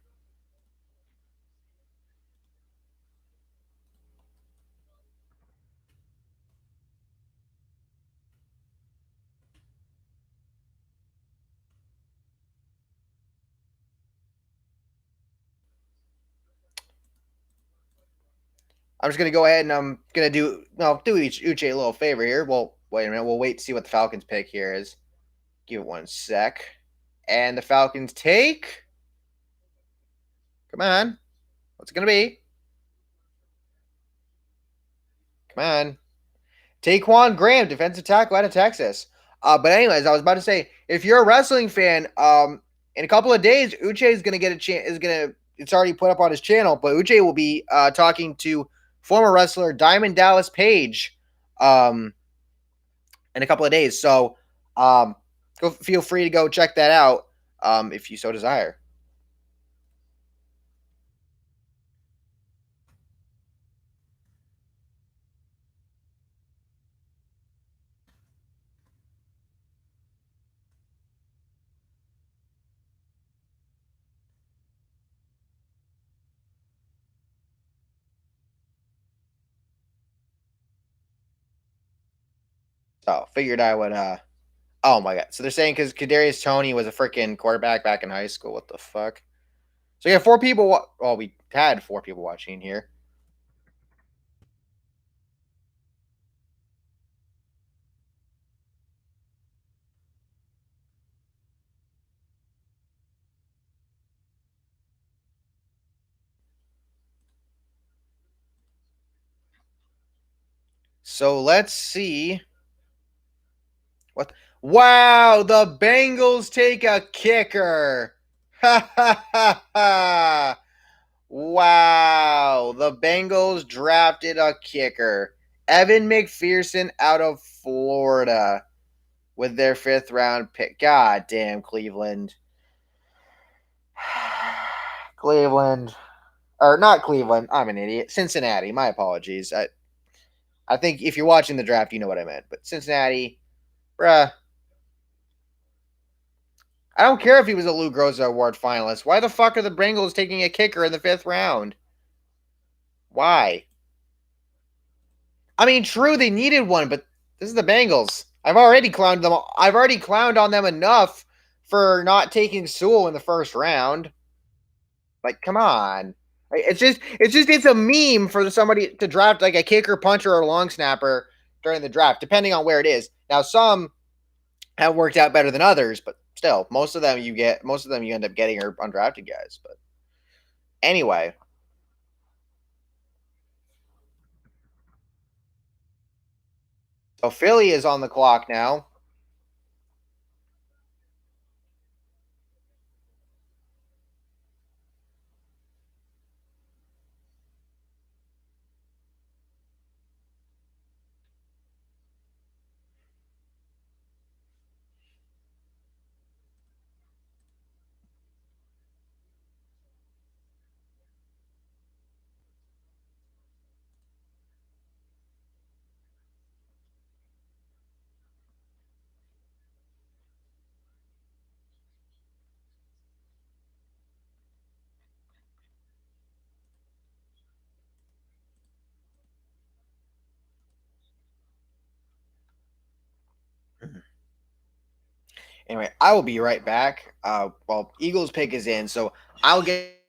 A: I'm just gonna go ahead and I'm gonna do Uche a little favor here. Well, wait a minute. We'll wait to see what the Falcons pick here is. Give it one sec. And the Falcons take. Come on. What's it gonna be? Come on. Taquan Graham, defensive tackle out of Texas. But anyways, I was about to say, if you're a wrestling fan, in a couple of days, Uche is gonna get a chance. It's already put up on his channel, but Uche will be talking to former wrestler Diamond Dallas Page, in a couple of days. So, go feel free to go check that out, if you so desire. So, figured I would. Oh my god! So they're saying because Kadarius Toney was a freaking quarterback back in high school. What the fuck? So yeah, four people. Well, we had four people watching here. So let's see. What? Wow! The Bengals take a kicker. Ha ha ha ha! Wow! The Bengals drafted a kicker, Evan McPherson out of Florida, with their fifth round pick. God damn, Cleveland. Cleveland. Or not Cleveland. I'm an idiot. Cincinnati. My apologies. I think if you're watching the draft, you know what I meant. But Cincinnati, bruh. I don't care if he was a Lou Groza Award finalist. Why the fuck are the Bengals taking a kicker in the fifth round? Why? I mean, true, they needed one, but this is the Bengals. I've already clowned them. I've already clowned on them enough for not taking Sewell in the first round. Like, come on. It's a meme for somebody to draft like a kicker, puncher, or long snapper during the draft, depending on where it is. Now, some have worked out better than others, but still, most of them you end up getting are undrafted guys. But anyway, so Philly is on the clock now. Anyway, I will be right back. Well, Eagles pick is in, so I'll get